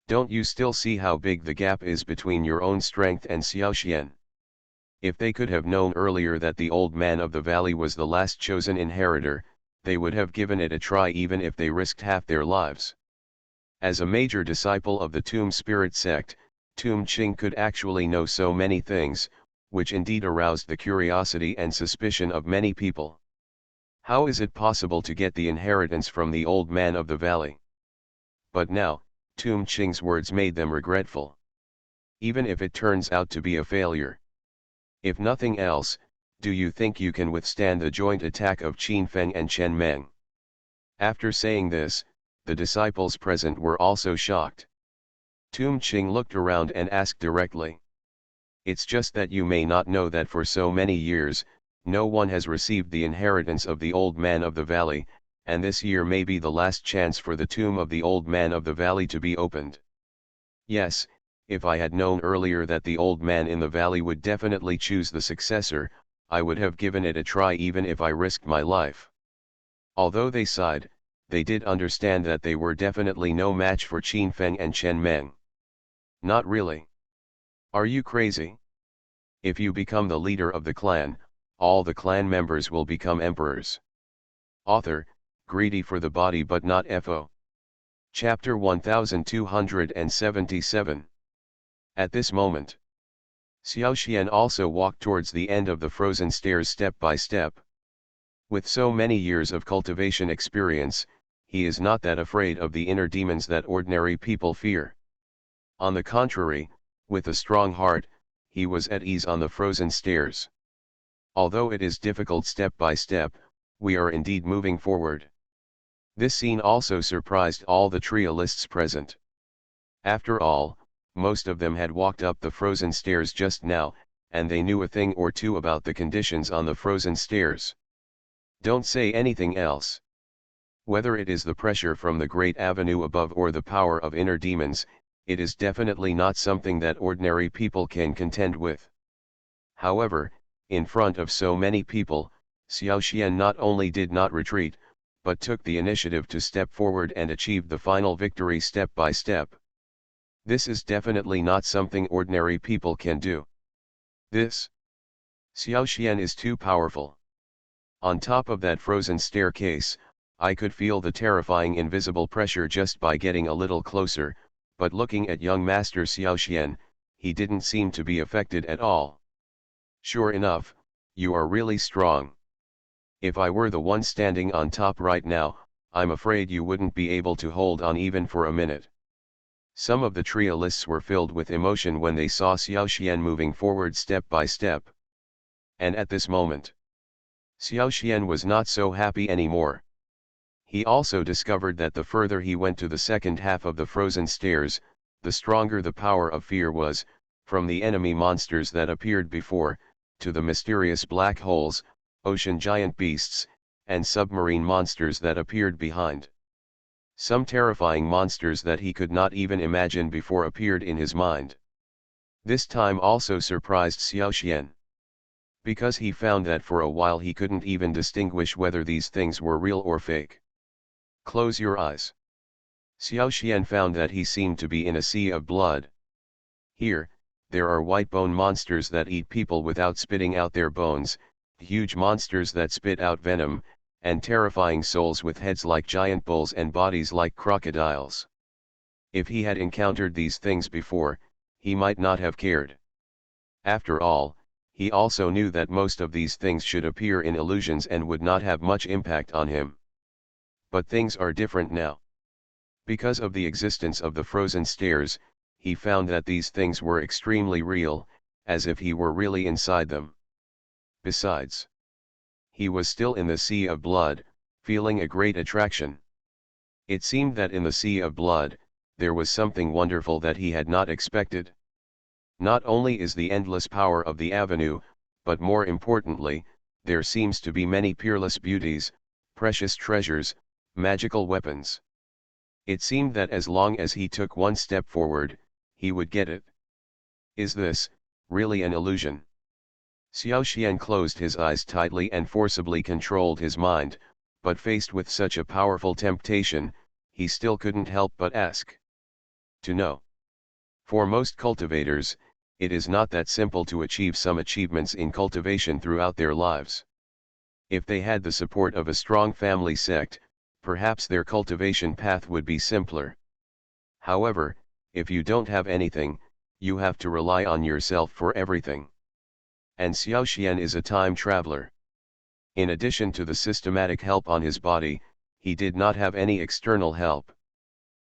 Don't you still see how big the gap is between your own strength and Xiaoxian? If they could have known earlier that the old man of the valley was the last chosen inheritor, they would have given it a try even if they risked half their lives." As a major disciple of the Tomb Spirit sect, Tum Ching could actually know so many things, which indeed aroused the curiosity and suspicion of many people. How is it possible to get the inheritance from the old man of the valley? But now, Tum Ching's words made them regretful. Even if it turns out to be a failure. If nothing else, do you think you can withstand the joint attack of Qin Feng and Chen Meng? After saying this, the disciples present were also shocked. Tum Ching looked around and asked directly. It's just that you may not know that for so many years, no one has received the inheritance of the old man of the valley, and this year may be the last chance for the tomb of the old man of the valley to be opened. Yes, if I had known earlier that the old man in the valley would definitely choose the successor, I would have given it a try even if I risked my life. Although they sighed, they did understand that they were definitely no match for Qin Feng and Chen Meng. Not really. Are you crazy? If you become the leader of the clan, all the clan members will become emperors. Author, greedy for the body but not FO. Chapter 1277. At this moment, Xiaoxian also walked towards the end of the frozen stairs step by step. With so many years of cultivation experience, he is not that afraid of the inner demons that ordinary people fear. On the contrary, with a strong heart, he was at ease on the frozen stairs. Although it is difficult step by step, we are indeed moving forward. This scene also surprised all the trialists present. After all, most of them had walked up the frozen stairs just now, and they knew a thing or two about the conditions on the frozen stairs. Don't say anything else. Whether it is the pressure from the great avenue above or the power of inner demons, it is definitely not something that ordinary people can contend with. However, in front of so many people, Xiaoxian not only did not retreat, but took the initiative to step forward and achieve the final victory step by step. This is definitely not something ordinary people can do. This Xiaoxian is too powerful. On top of that frozen staircase, I could feel the terrifying invisible pressure just by getting a little closer, but looking at young Master Xiaoxian, he didn't seem to be affected at all. Sure enough, you are really strong. If I were the one standing on top right now, I'm afraid you wouldn't be able to hold on even for a minute. Some of the trialists were filled with emotion when they saw Xiaoxian moving forward step by step. And at this moment, Xiaoxian was not so happy anymore. He also discovered that the further he went to the second half of the frozen stairs, the stronger the power of fear was, from the enemy monsters that appeared before, to the mysterious black holes, ocean giant beasts, and submarine monsters that appeared behind. Some terrifying monsters that he could not even imagine before appeared in his mind. This time also surprised Xiaoxian, because he found that for a while he couldn't even distinguish whether these things were real or fake. Close your eyes. Xiaoxian found that he seemed to be in a sea of blood. Here, there are white bone monsters that eat people without spitting out their bones, huge monsters that spit out venom, and terrifying souls with heads like giant bulls and bodies like crocodiles. If he had encountered these things before, he might not have cared. After all, he also knew that most of these things should appear in illusions and would not have much impact on him. But things are different now. Because of the existence of the frozen stairs, he found that these things were extremely real, as if he were really inside them. Besides, he was still in the sea of blood, feeling a great attraction. It seemed that in the sea of blood, there was something wonderful that he had not expected. Not only is the endless power of the avenue, but more importantly, there seems to be many peerless beauties, precious treasures, magical weapons. It seemed that as long as he took one step forward, he would get it. Is this, really an illusion? Xiaoxian closed his eyes tightly and forcibly controlled his mind, but faced with such a powerful temptation, he still couldn't help but ask. To know. For most cultivators, it is not that simple to achieve some achievements in cultivation throughout their lives. If they had the support of a strong family sect, perhaps their cultivation path would be simpler. However, if you don't have anything, you have to rely on yourself for everything. And Xiaoxian is a time traveler. In addition to the systematic help on his body, he did not have any external help.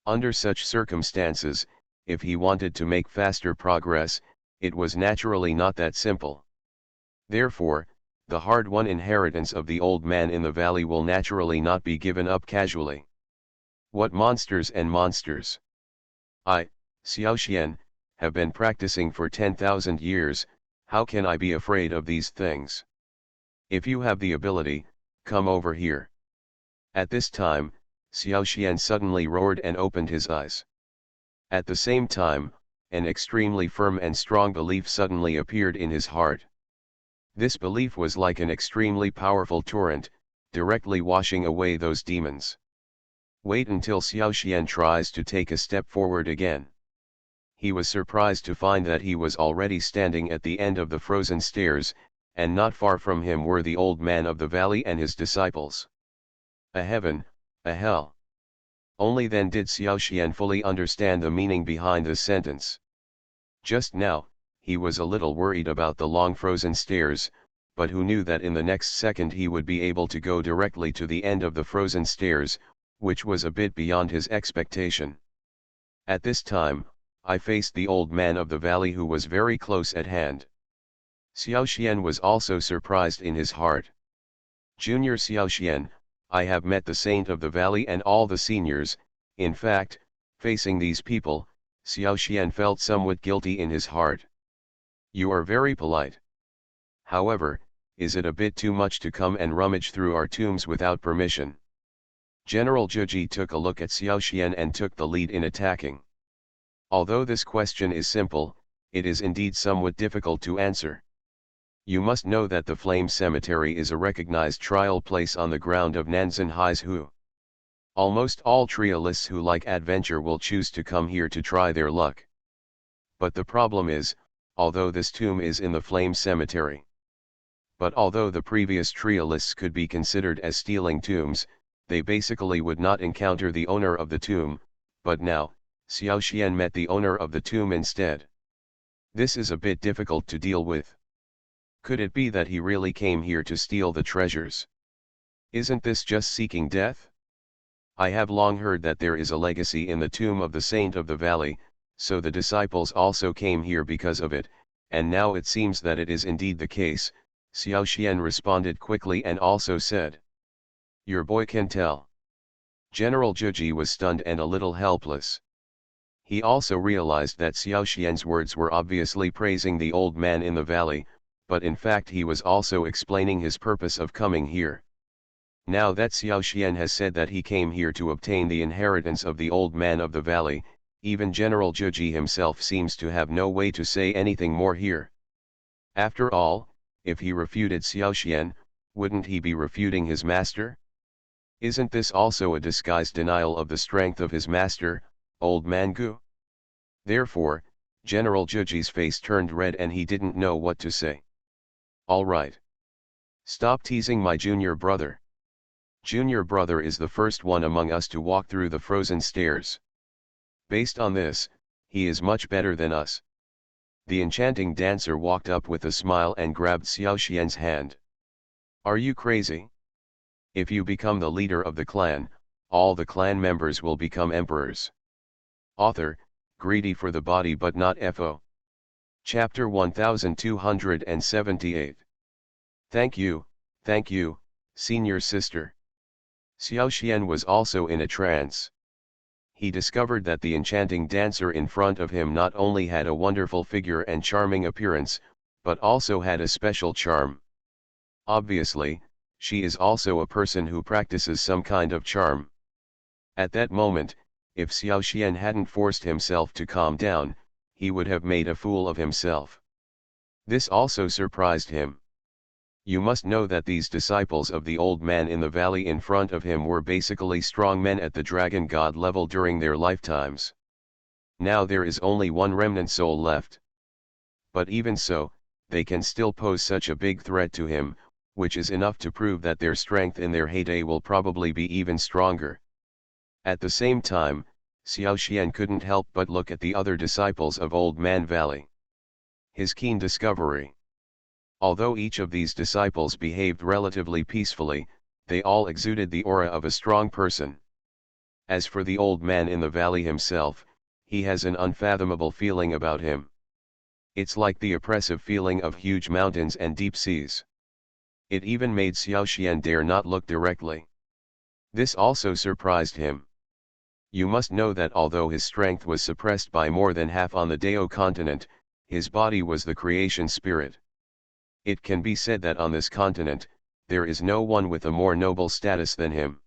Under such circumstances, if he wanted to make faster progress, it was naturally not that simple. Therefore, the hard-won inheritance of the old man in the valley will naturally not be given up casually. What monsters and monsters! I, Xiaoxian, have been practicing for 10,000 years, how can I be afraid of these things? If you have the ability, come over here. At this time, Xiaoxian suddenly roared and opened his eyes. At the same time, an extremely firm and strong belief suddenly appeared in his heart. This belief was like an extremely powerful torrent, directly washing away those demons. Wait until Xiaoxian tries to take a step forward again. He was surprised to find that he was already standing at the end of the frozen stairs, and not far from him were the old man of the valley and his disciples. A heaven, a hell. Only then did Xiaoxian fully understand the meaning behind this sentence. Just now, he was a little worried about the long frozen stairs, but who knew that in the next second he would be able to go directly to the end of the frozen stairs, which was a bit beyond his expectation. At this time, I faced the old man of the valley who was very close at hand. Xiaoxian was also surprised in his heart. Junior Xiaoxian, I have met the saint of the valley and all the seniors. In fact, facing these people, Xiaoxian felt somewhat guilty in his heart. You are very polite. However, is it a bit too much to come and rummage through our tombs without permission? General Zhuji took a look at Xiaoxian and took the lead in attacking. Although this question is simple, it is indeed somewhat difficult to answer. You must know that the Flame Cemetery is a recognized trial place on the ground of Nanzan Haizhu. Almost all trialists who like adventure will choose to come here to try their luck. But the problem is, although this tomb is in the Flame Cemetery. But although the previous trialists could be considered as stealing tombs, they basically would not encounter the owner of the tomb, but now, Xiaoxian met the owner of the tomb instead. This is a bit difficult to deal with. Could it be that he really came here to steal the treasures? Isn't this just seeking death? I have long heard that there is a legacy in the tomb of the Saint of the Valley, so the disciples also came here because of it, and now it seems that it is indeed the case. Xiaoxian responded quickly and also said, "Your boy can tell." General Zhuji was stunned and a little helpless. He also realized that Xiaoxian's words were obviously praising the old man in the valley, but in fact he was also explaining his purpose of coming here. Now that Xiao Xian has said that he came here to obtain the inheritance of the old man of the valley, even General Zhuji himself seems to have no way to say anything more here. After all, if he refuted Xiao Xian, wouldn't he be refuting his master? Isn't this also a disguised denial of the strength of his master, old man Gu? Therefore, General Zhuji's face turned red and he didn't know what to say. All right. Stop teasing my junior brother. Junior brother is the first one among us to walk through the frozen stairs. Based on this, he is much better than us. The enchanting dancer walked up with a smile and grabbed Xiao Xian's hand. Are you crazy? If you become the leader of the clan, all the clan members will become emperors. Author, greedy for the body but not FO. Chapter 1278. Thank you, senior sister. Xiao Xian was also in a trance. He discovered that the enchanting dancer in front of him not only had a wonderful figure and charming appearance, but also had a special charm. Obviously, she is also a person who practices some kind of charm. At that moment, if Xiao Xian hadn't forced himself to calm down, he would have made a fool of himself. This also surprised him. You must know that these disciples of the old man in the valley in front of him were basically strong men at the dragon god level during their lifetimes. Now there is only one remnant soul left. But even so, they can still pose such a big threat to him, which is enough to prove that their strength in their heyday will probably be even stronger. At the same time, Xiao Xian couldn't help but look at the other disciples of Old Man Valley. His keen discovery. Although each of these disciples behaved relatively peacefully, they all exuded the aura of a strong person. As for the old man in the valley himself, he has an unfathomable feeling about him. It's like the oppressive feeling of huge mountains and deep seas. It even made Xiao Xian dare not look directly. This also surprised him. You must know that although his strength was suppressed by more than half on the Dao continent, his body was the creation spirit. It can be said that on this continent, there is no one with a more noble status than him.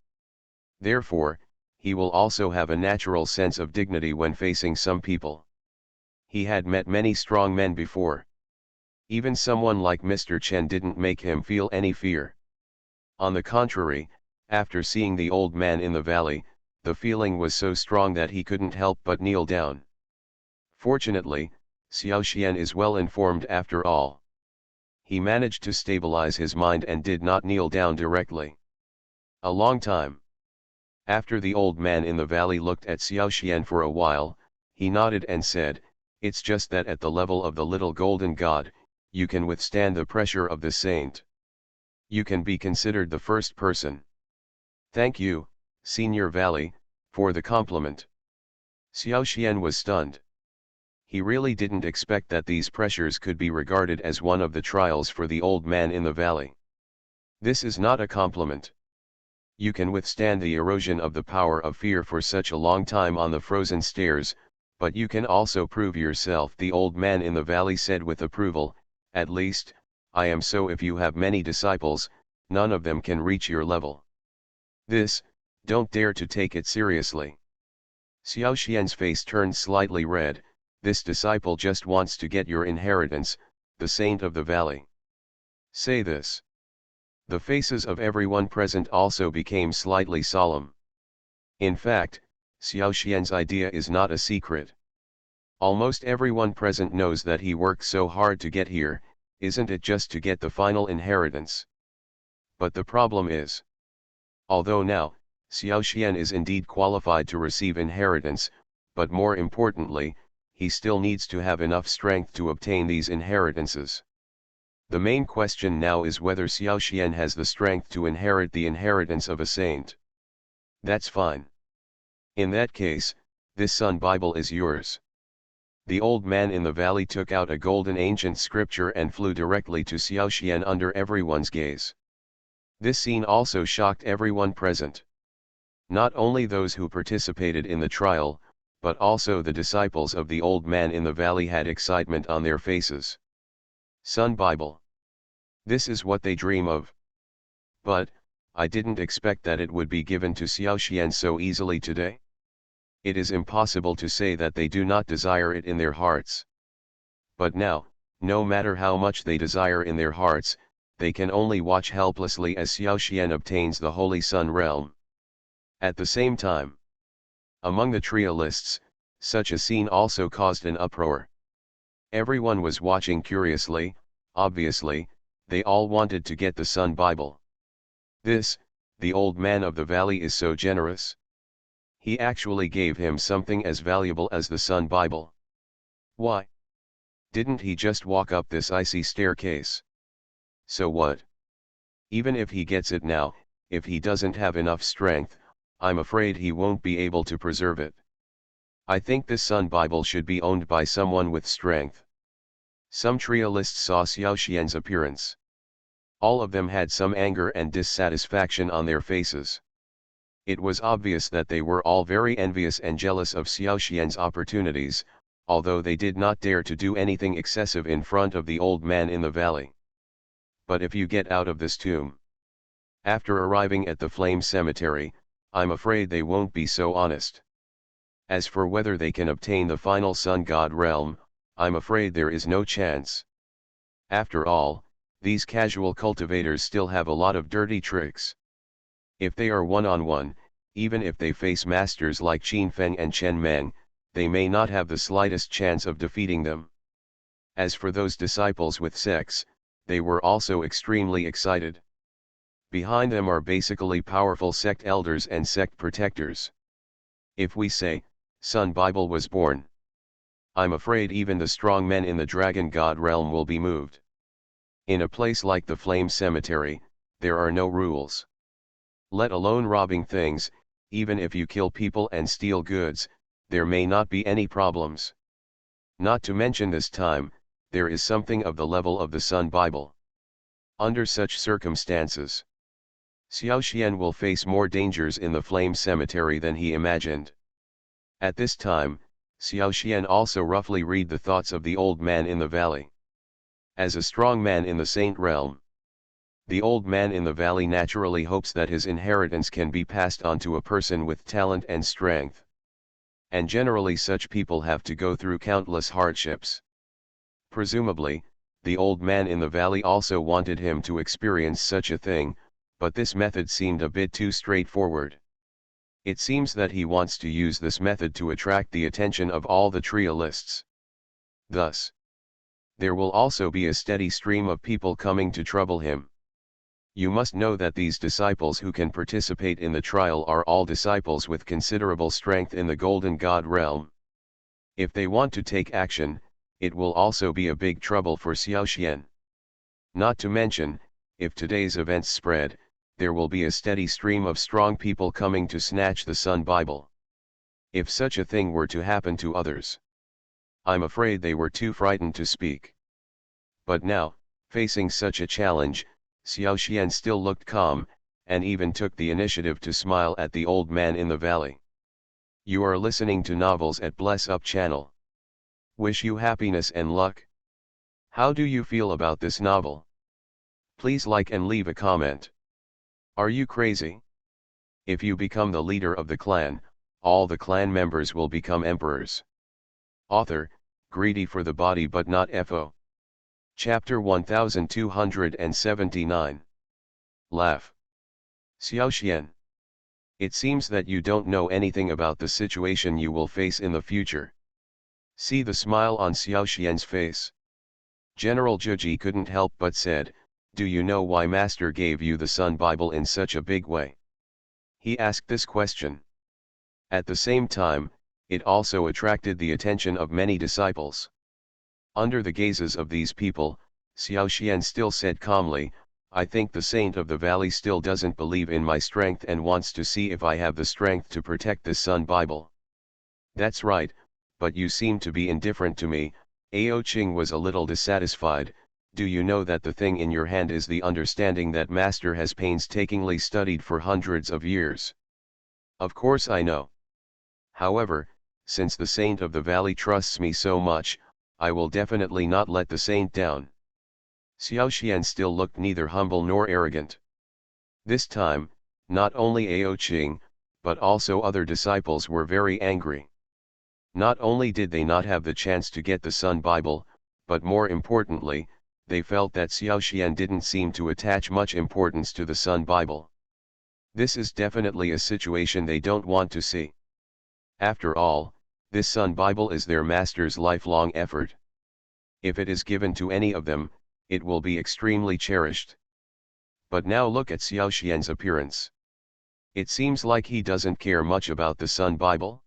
Therefore, he will also have a natural sense of dignity when facing some people. He had met many strong men before. Even someone like Mr. Chen didn't make him feel any fear. On the contrary, after seeing the old man in the valley, the feeling was so strong that he couldn't help but kneel down. Fortunately, Xiao Xian is well informed after all. He managed to stabilize his mind and did not kneel down directly. A long time. After the old man in the valley looked at Xiao Xian for a while, he nodded and said, "It's just that at the level of the little golden god, you can withstand the pressure of the saint. You can be considered the first person. Thank you, Senior Valley, for the compliment." Xiao Xian was stunned. He really didn't expect that these pressures could be regarded as one of the trials for the old man in the valley. This is not a compliment. You can withstand the erosion of the power of fear for such a long time on the frozen stairs, but you can also prove yourself, the old man in the valley said with approval. At least, I am so. If you have many disciples, none of them can reach your level. Don't dare to take it seriously. Xiao Xian's face turned slightly red. This disciple just wants to get your inheritance, the saint of the valley. Say this. The faces of everyone present also became slightly solemn. In fact, Xiao Xian's idea is not a secret. Almost everyone present knows that he worked so hard to get here, isn't it just to get the final inheritance? But the problem is, although now, Xiao Xian is indeed qualified to receive inheritance, but more importantly, he still needs to have enough strength to obtain these inheritances. The main question now is whether Xiao Xian has the strength to inherit the inheritance of a saint. That's fine. In that case, this Sun Bible is yours. The old man in the valley took out a golden ancient scripture and flew directly to Xiao Xian under everyone's gaze. This scene also shocked everyone present. Not only those who participated in the trial, but also the disciples of the old man in the valley had excitement on their faces. Sun Bible. This is what they dream of. But, I didn't expect that it would be given to Xiaoxian so easily today. It is impossible to say that they do not desire it in their hearts. But now, no matter how much they desire in their hearts, they can only watch helplessly as Xiaoxian obtains the Holy Sun realm. At the same time, among the trialists, such a scene also caused an uproar. Everyone was watching curiously. Obviously, they all wanted to get the Sun Bible. The old man of the valley is so generous. He actually gave him something as valuable as the Sun Bible. Why? Didn't he just walk up this icy staircase? So what? Even if he gets it now, if he doesn't have enough strength, I'm afraid he won't be able to preserve it. I think this Sun Bible should be owned by someone with strength. Some trialists saw Xiaoxian's appearance. All of them had some anger and dissatisfaction on their faces. It was obvious that they were all very envious and jealous of Xiaoxian's opportunities, although they did not dare to do anything excessive in front of the old man in the valley. But if you get out of this tomb, after arriving at the Flame Cemetery, I'm afraid they won't be so honest. As for whether they can obtain the final Sun God realm, I'm afraid there is no chance. After all, these casual cultivators still have a lot of dirty tricks. If they are one-on-one, even if they face masters like Qin Feng and Chen Meng, they may not have the slightest chance of defeating them. As for those disciples with sects, they were also extremely excited. Behind them are basically powerful sect elders and sect protectors. If we say, Sun Bible was born, I'm afraid even the strong men in the Dragon God realm will be moved. In a place like the Flame Cemetery, there are no rules. Let alone robbing things, even if you kill people and steal goods, there may not be any problems. Not to mention this time, there is something of the level of the Sun Bible. Under such circumstances, Xiaoxian will face more dangers in the Flame Cemetery than he imagined. At this time, Xiaoxian also roughly read the thoughts of the old man in the valley. As a strong man in the Saint realm, the old man in the valley naturally hopes that his inheritance can be passed on to a person with talent and strength. And generally such people have to go through countless hardships. Presumably, the old man in the valley also wanted him to experience such a thing, but this method seemed a bit too straightforward. It seems that he wants to use this method to attract the attention of all the trialists. Thus, there will also be a steady stream of people coming to trouble him. You must know that these disciples who can participate in the trial are all disciples with considerable strength in the Golden God realm. If they want to take action, it will also be a big trouble for Xiaoxian. Not to mention, if today's events spread, there will be a steady stream of strong people coming to snatch the Sun Bible. If such a thing were to happen to others, I'm afraid they were too frightened to speak. But now, facing such a challenge, Xiaoxian still looked calm, and even took the initiative to smile at the old man in the valley. You are listening to Novels at Bless Up channel. Wish you happiness and luck. How do you feel about this novel? Please like and leave a comment. Are you crazy? If you become the leader of the clan, all the clan members will become emperors. Author, greedy for the body but not FO. Chapter 1279. Laugh. Xiaoxian. It seems that you don't know anything about the situation you will face in the future. See the smile on Xiaoxian's face. General Zhuji couldn't help but said, "Do you know why Master gave you the Sun Bible in such a big way?" He asked this question. At the same time, it also attracted the attention of many disciples. Under the gazes of these people, Xiaoxian still said calmly, "I think the saint of the valley still doesn't believe in my strength and wants to see if I have the strength to protect this Sun Bible." "That's right, but you seem to be indifferent to me." Ao Qing was a little dissatisfied. "Do you know that the thing in your hand is the understanding that Master has painstakingly studied for hundreds of years?" "Of course I know. However, since the saint of the valley trusts me so much, I will definitely not let the saint down." Xiaoxian still looked neither humble nor arrogant. This time, not only Ao Qing, but also other disciples were very angry. Not only did they not have the chance to get the Sun Bible, but more importantly, they felt that Xiao Xian didn't seem to attach much importance to the Sun Bible. This is definitely a situation they don't want to see. After all, this Sun Bible is their master's lifelong effort. If it is given to any of them, it will be extremely cherished. But now look at Xiao Xian's appearance. It seems like he doesn't care much about the Sun Bible.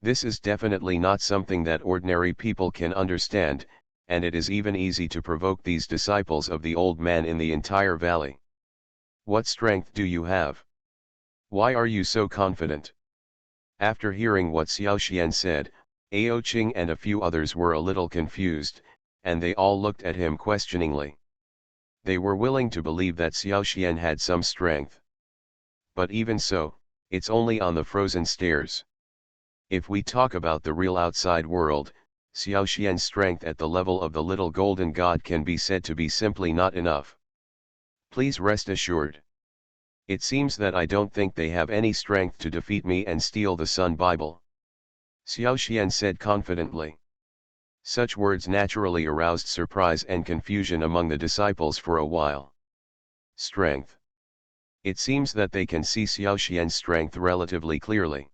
This is definitely not something that ordinary people can understand, and it is even easy to provoke these disciples of the old man in the entire valley. What strength do you have? Why are you so confident? After hearing what Xiao Xian said, Ao Qing and a few others were a little confused, and they all looked at him questioningly. They were willing to believe that Xiao Xian had some strength. But even so, it's only on the frozen stairs. If we talk about the real outside world, Xiao Xian's strength at the level of the little golden god can be said to be simply not enough. Please rest assured. It seems that I don't think they have any strength to defeat me and steal the Sun Bible. Xiao Xian said confidently. Such words naturally aroused surprise and confusion among the disciples for a while. Strength. It seems that they can see Xiao Xian's strength relatively clearly.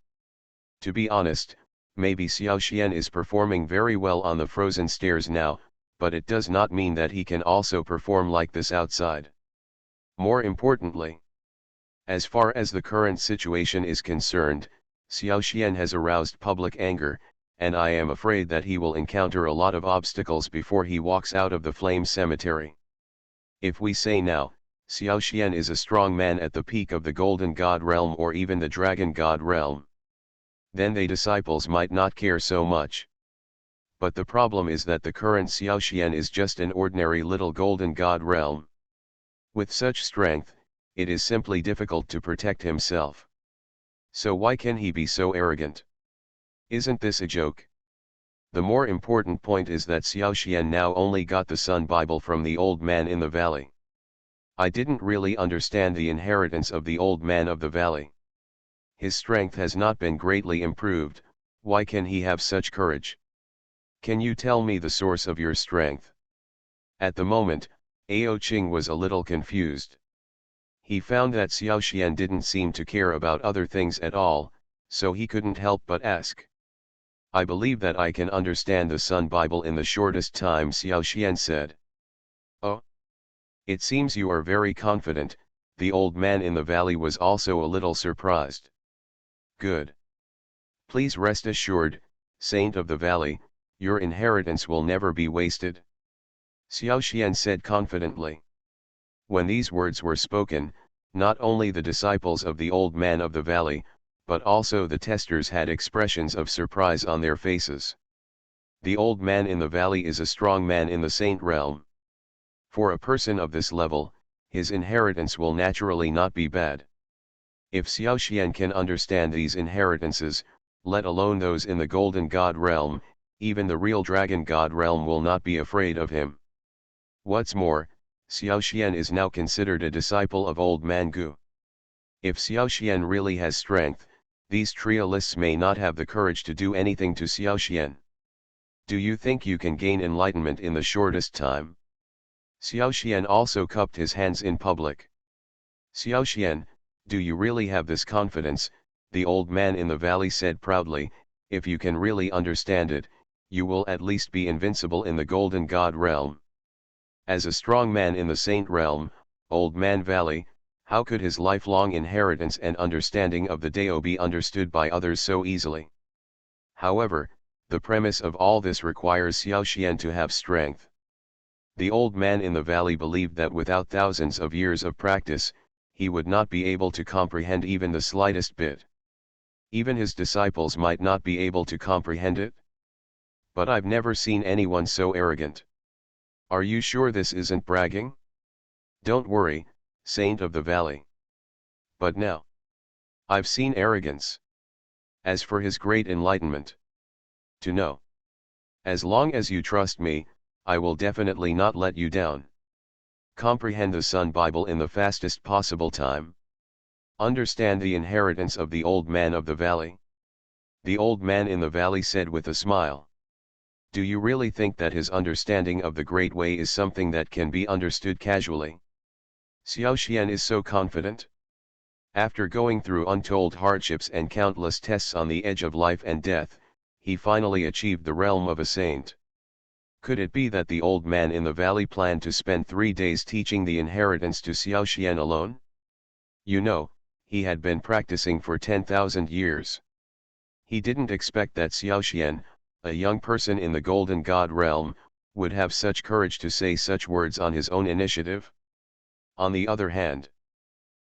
To be honest, maybe Xiao Xian is performing very well on the frozen stairs now, but it does not mean that he can also perform like this outside. More importantly, as far as the current situation is concerned, Xiao Xian has aroused public anger, and I am afraid that he will encounter a lot of obstacles before he walks out of the flame cemetery. If we say now, Xiao Xian is a strong man at the peak of the Golden God realm or even the Dragon God realm, then the disciples might not care so much. But the problem is that the current Xiao Xian is just an ordinary little Golden God realm. With such strength, it is simply difficult to protect himself. So why can he be so arrogant? Isn't this a joke? The more important point is that Xiao Xian now only got the Sun Bible from the old man in the valley. I didn't really understand the inheritance of the old man of the valley. His strength has not been greatly improved, why can he have such courage? Can you tell me the source of your strength? At the moment, Ao Qing was a little confused. He found that Xiao Xian didn't seem to care about other things at all, so he couldn't help but ask. I believe that I can understand the Sun Bible in the shortest time, Xiao Xian said. Oh? It seems you are very confident. The old man in the valley was also a little surprised. Good. Please rest assured, Saint of the Valley, your inheritance will never be wasted. Xiao Xian said confidently. When these words were spoken, not only the disciples of the old man of the valley, but also the testers had expressions of surprise on their faces. The old man in the valley is a strong man in the saint realm. For a person of this level, his inheritance will naturally not be bad. If Xiao Xian can understand these inheritances, let alone those in the Golden God realm, even the real Dragon God realm will not be afraid of him. What's more, Xiao Xian is now considered a disciple of Old Man Gu. If Xiao Xian really has strength, these trialists may not have the courage to do anything to Xiao Xian. Do you think you can gain enlightenment in the shortest time? Xiao Xian also cupped his hands in public. Xiao Xian, do you really have this confidence? The old man in the valley said proudly. If you can really understand it, you will at least be invincible in the Golden God realm. As a strong man in the Saint realm, Old Man Valley, how could his lifelong inheritance and understanding of the Dao be understood by others so easily? However, the premise of all this requires Xiao Xian to have strength. The old man in the valley believed that without thousands of years of practice, he would not be able to comprehend even the slightest bit. Even his disciples might not be able to comprehend it. But I've never seen anyone so arrogant. Are you sure this isn't bragging? Don't worry, Saint of the Valley. But now, I've seen arrogance. As for his great enlightenment, to know. As long as you trust me, I will definitely not let you down. Comprehend the Sun Bible in the fastest possible time. Understand the inheritance of the old man of the valley. The old man in the valley said with a smile. Do you really think that his understanding of the Great Way is something that can be understood casually? Xiao Xian is so confident. After going through untold hardships and countless tests on the edge of life and death, he finally achieved the realm of a saint. Could it be that the old man in the valley planned to spend 3 days teaching the inheritance to Xiao Xian alone? You know, he had been practicing for 10,000 years. He didn't expect that Xiao Xian, a young person in the Golden God realm, would have such courage to say such words on his own initiative. On the other hand,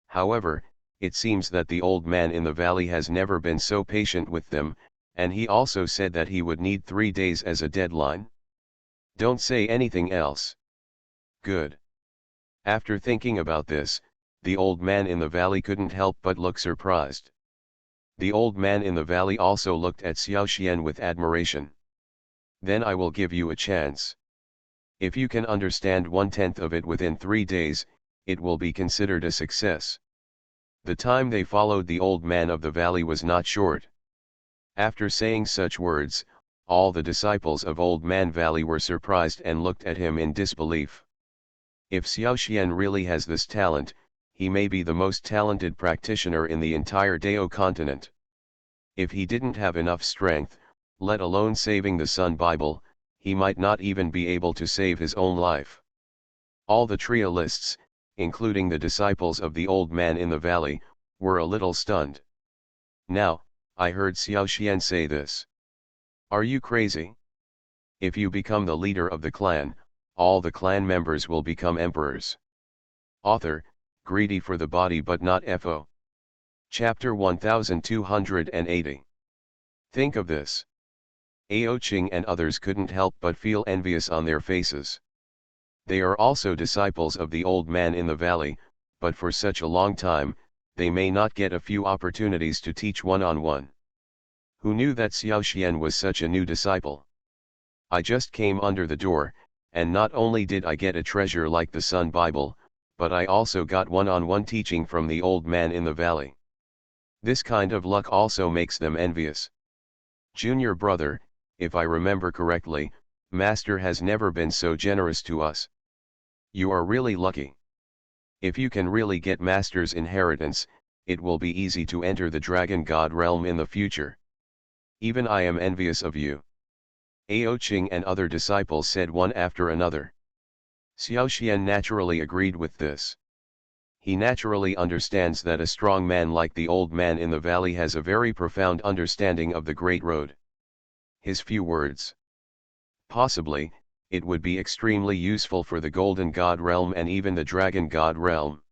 however, it seems that the old man in the valley has never been so patient with them, and he also said that he would need 3 days as a deadline. Don't say anything else. Good. After thinking about this, the old man in the valley couldn't help but look surprised. The old man in the valley also looked at Xiao Xian with admiration. Then I will give you a chance. If you can understand 1/10 of it within 3 days, it will be considered a success. The time they followed the old man of the valley was not short. After saying such words, all the disciples of Old Man Valley were surprised and looked at him in disbelief. If Xiao Xian really has this talent, he may be the most talented practitioner in the entire Dao continent. If he didn't have enough strength, let alone saving the Sun Bible, he might not even be able to save his own life. All the trialists, including the disciples of the old man in the valley, were a little stunned. Now, I heard Xiao Xian say this. Are you crazy? If you become the leader of the clan, all the clan members will become emperors. Author, greedy for the body but not FO. Chapter 1280. Think of this. Ao Qing and others couldn't help but feel envious on their faces. They are also disciples of the old man in the valley, but for such a long time, they may not get a few opportunities to teach one-on-one. Who knew that Xiao Xian was such a new disciple? I just came under the door, and not only did I get a treasure like the Sun Bible, but I also got one-on-one teaching from the old man in the valley. This kind of luck also makes them envious. Junior brother, if I remember correctly, Master has never been so generous to us. You are really lucky. If you can really get Master's inheritance, it will be easy to enter the Dragon God realm in the future. Even I am envious of you. Ao Qing and other disciples said one after another. Xiao Xian naturally agreed with this. He naturally understands that a strong man like the old man in the valley has a very profound understanding of the Great Road. His few words. Possibly, it would be extremely useful for the Golden God realm and even the Dragon God realm.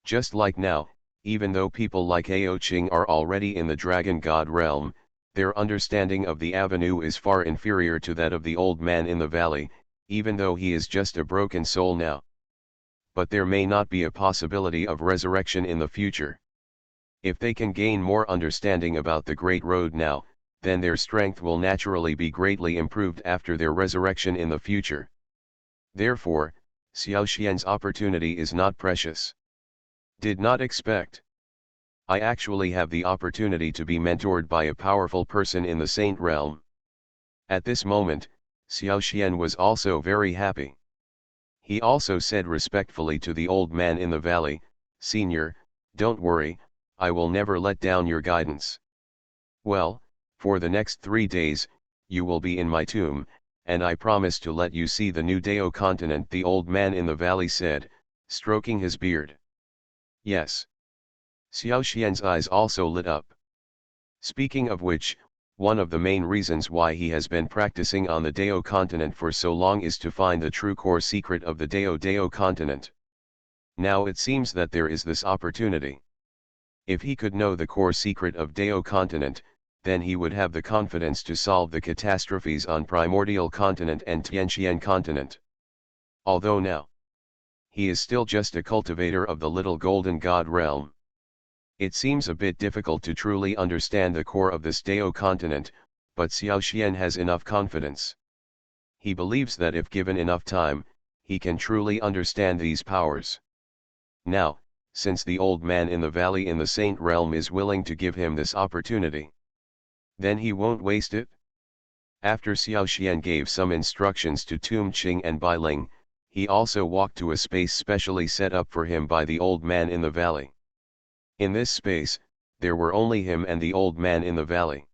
Just like now, even though people like Ao Qing are already in the Dragon God realm, their understanding of the avenue is far inferior to that of the old man in the valley, even though he is just a broken soul now. But there may not be a possibility of resurrection in the future. If they can gain more understanding about the Great Road now, then their strength will naturally be greatly improved after their resurrection in the future. Therefore, Xiao Xian's opportunity is not precious. Did not expect. I actually have the opportunity to be mentored by a powerful person in the saint realm. At this moment, Xiao Xian was also very happy. He also said respectfully to the old man in the valley, Senior, don't worry, I will never let down your guidance. Well, for the next 3 days, you will be in my tomb, and I promise to let you see the new Dao continent, the old man in the valley said, stroking his beard. Yes. Xiao Xian's eyes also lit up. Speaking of which, one of the main reasons why he has been practicing on the Dao continent for so long is to find the true core secret of the Dao continent. Now it seems that there is this opportunity. If he could know the core secret of Dao continent, then he would have the confidence to solve the catastrophes on Primordial continent and Tianxian continent. Although now, he is still just a cultivator of the little Golden God realm. It seems a bit difficult to truly understand the core of this Dao continent, but Xiao Xian has enough confidence. He believes that if given enough time, he can truly understand these powers. Now, since the old man in the valley in the saint realm is willing to give him this opportunity, then he won't waste it. After Xiao Xian gave some instructions to Tum Qing and Bai Ling, he also walked to a space specially set up for him by the old man in the valley. In this space, there were only him and the old man in the valley.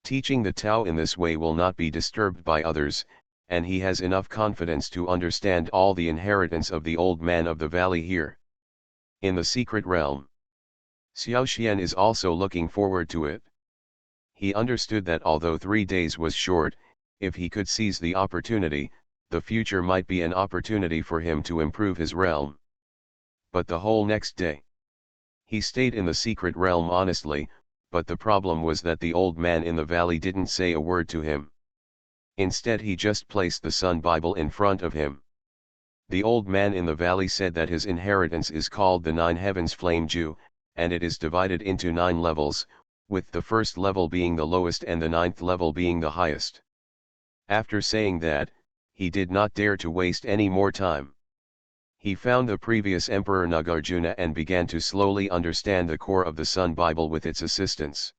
Teaching the Tao in this way will not be disturbed by others, and he has enough confidence to understand all the inheritance of the old man of the valley here. In the secret realm, Xiao Xian is also looking forward to it. He understood that although 3 days was short, if he could seize the opportunity, the future might be an opportunity for him to improve his realm. But the whole next day, he stayed in the secret realm honestly, but the problem was that the old man in the valley didn't say a word to him. Instead he just placed the Sun Bible in front of him. The old man in the valley said that his inheritance is called the 9 Heavens Flame Ju, and it is divided into 9 levels, with the first level being the lowest and the 9th level being the highest. After saying that, he did not dare to waste any more time. He found the previous Emperor Nagarjuna and began to slowly understand the core of the Sun Bible with its assistance.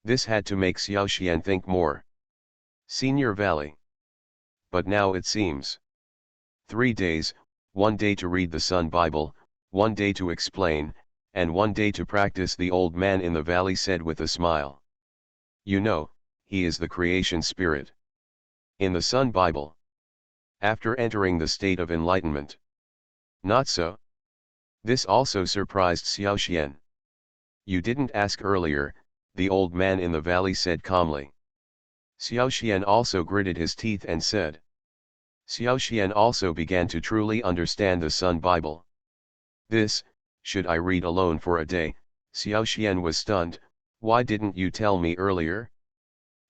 This had to make Xiao Xian think more. Senior Valley. But now it seems 3 days, 1 day to read the Sun Bible, 1 day to explain, and 1 day to practice, the old man in the valley said with a smile. You know, he is the creation spirit. In the Sun Bible. After entering the state of enlightenment. Not so. This also surprised Xiao Xian. You didn't ask earlier, the old man in the valley said calmly. Xiao Xian also gritted his teeth and said. Xiao Xian also began to truly understand the Sun Bible. This, should I read alone for a day? Xiao Xian was stunned. Why didn't you tell me earlier?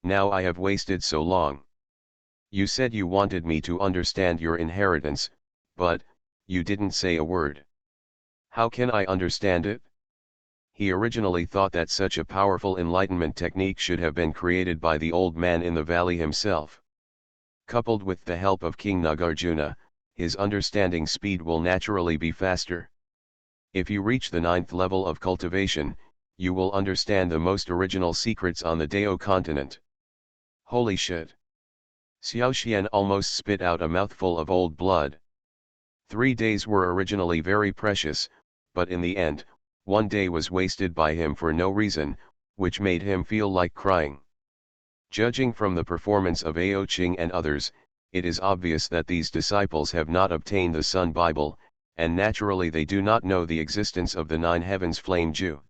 Now I have wasted so long. You said you wanted me to understand your inheritance, but you didn't say a word. How can I understand it? He originally thought that such a powerful enlightenment technique should have been created by the old man in the valley himself. Coupled with the help of King Nagarjuna, his understanding speed will naturally be faster. If you reach the 9th level of cultivation, you will understand the most original secrets on the Dao continent. Holy shit! Xiao Xian almost spit out a mouthful of old blood. 3 days were originally very precious, but in the end, 1 day was wasted by him for no reason, which made him feel like crying. Judging from the performance of Ao Qing and others, it is obvious that these disciples have not obtained the Sun Bible, and naturally they do not know the existence of the 9 Heavens Flame Ju.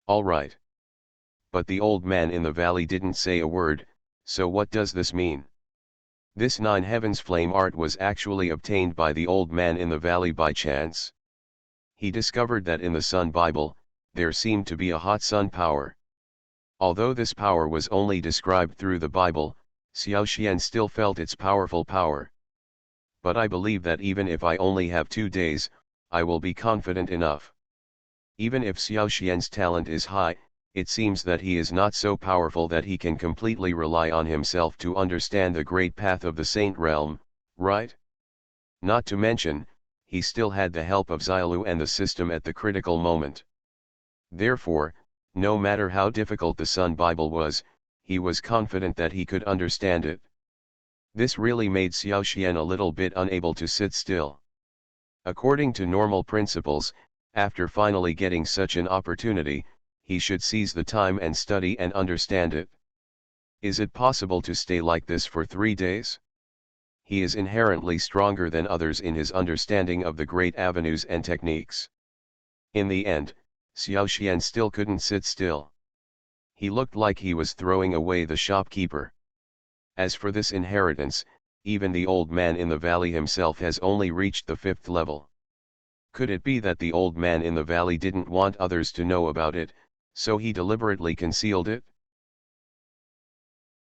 Alright. But the old man in the valley didn't say a word, so what does this mean? This 9 Heavens Flame art was actually obtained by the old man in the valley by chance. He discovered that in the Sun Bible, there seemed to be a hot sun power. Although this power was only described through the Bible, Xiao Xian still felt its powerful power. But I believe that even if I only have 2 days, I will be confident enough. Even if Xiao Xian's talent is high, it seems that he is not so powerful that he can completely rely on himself to understand the great path of the Saint Realm, right? Not to mention, he still had the help of Xiaolu and the system at the critical moment. Therefore, no matter how difficult the Sun Bible was, he was confident that he could understand it. This really made Xiao Xian a little bit unable to sit still. According to normal principles, after finally getting such an opportunity, he should seize the time and study and understand it. Is it possible to stay like this for 3 days? He is inherently stronger than others in his understanding of the great avenues and techniques. In the end, Xiao Xian still couldn't sit still. He looked like he was throwing away the shopkeeper. As for this inheritance, even the old man in the valley himself has only reached the 5th level. Could it be that the old man in the valley didn't want others to know about it, so he deliberately concealed it?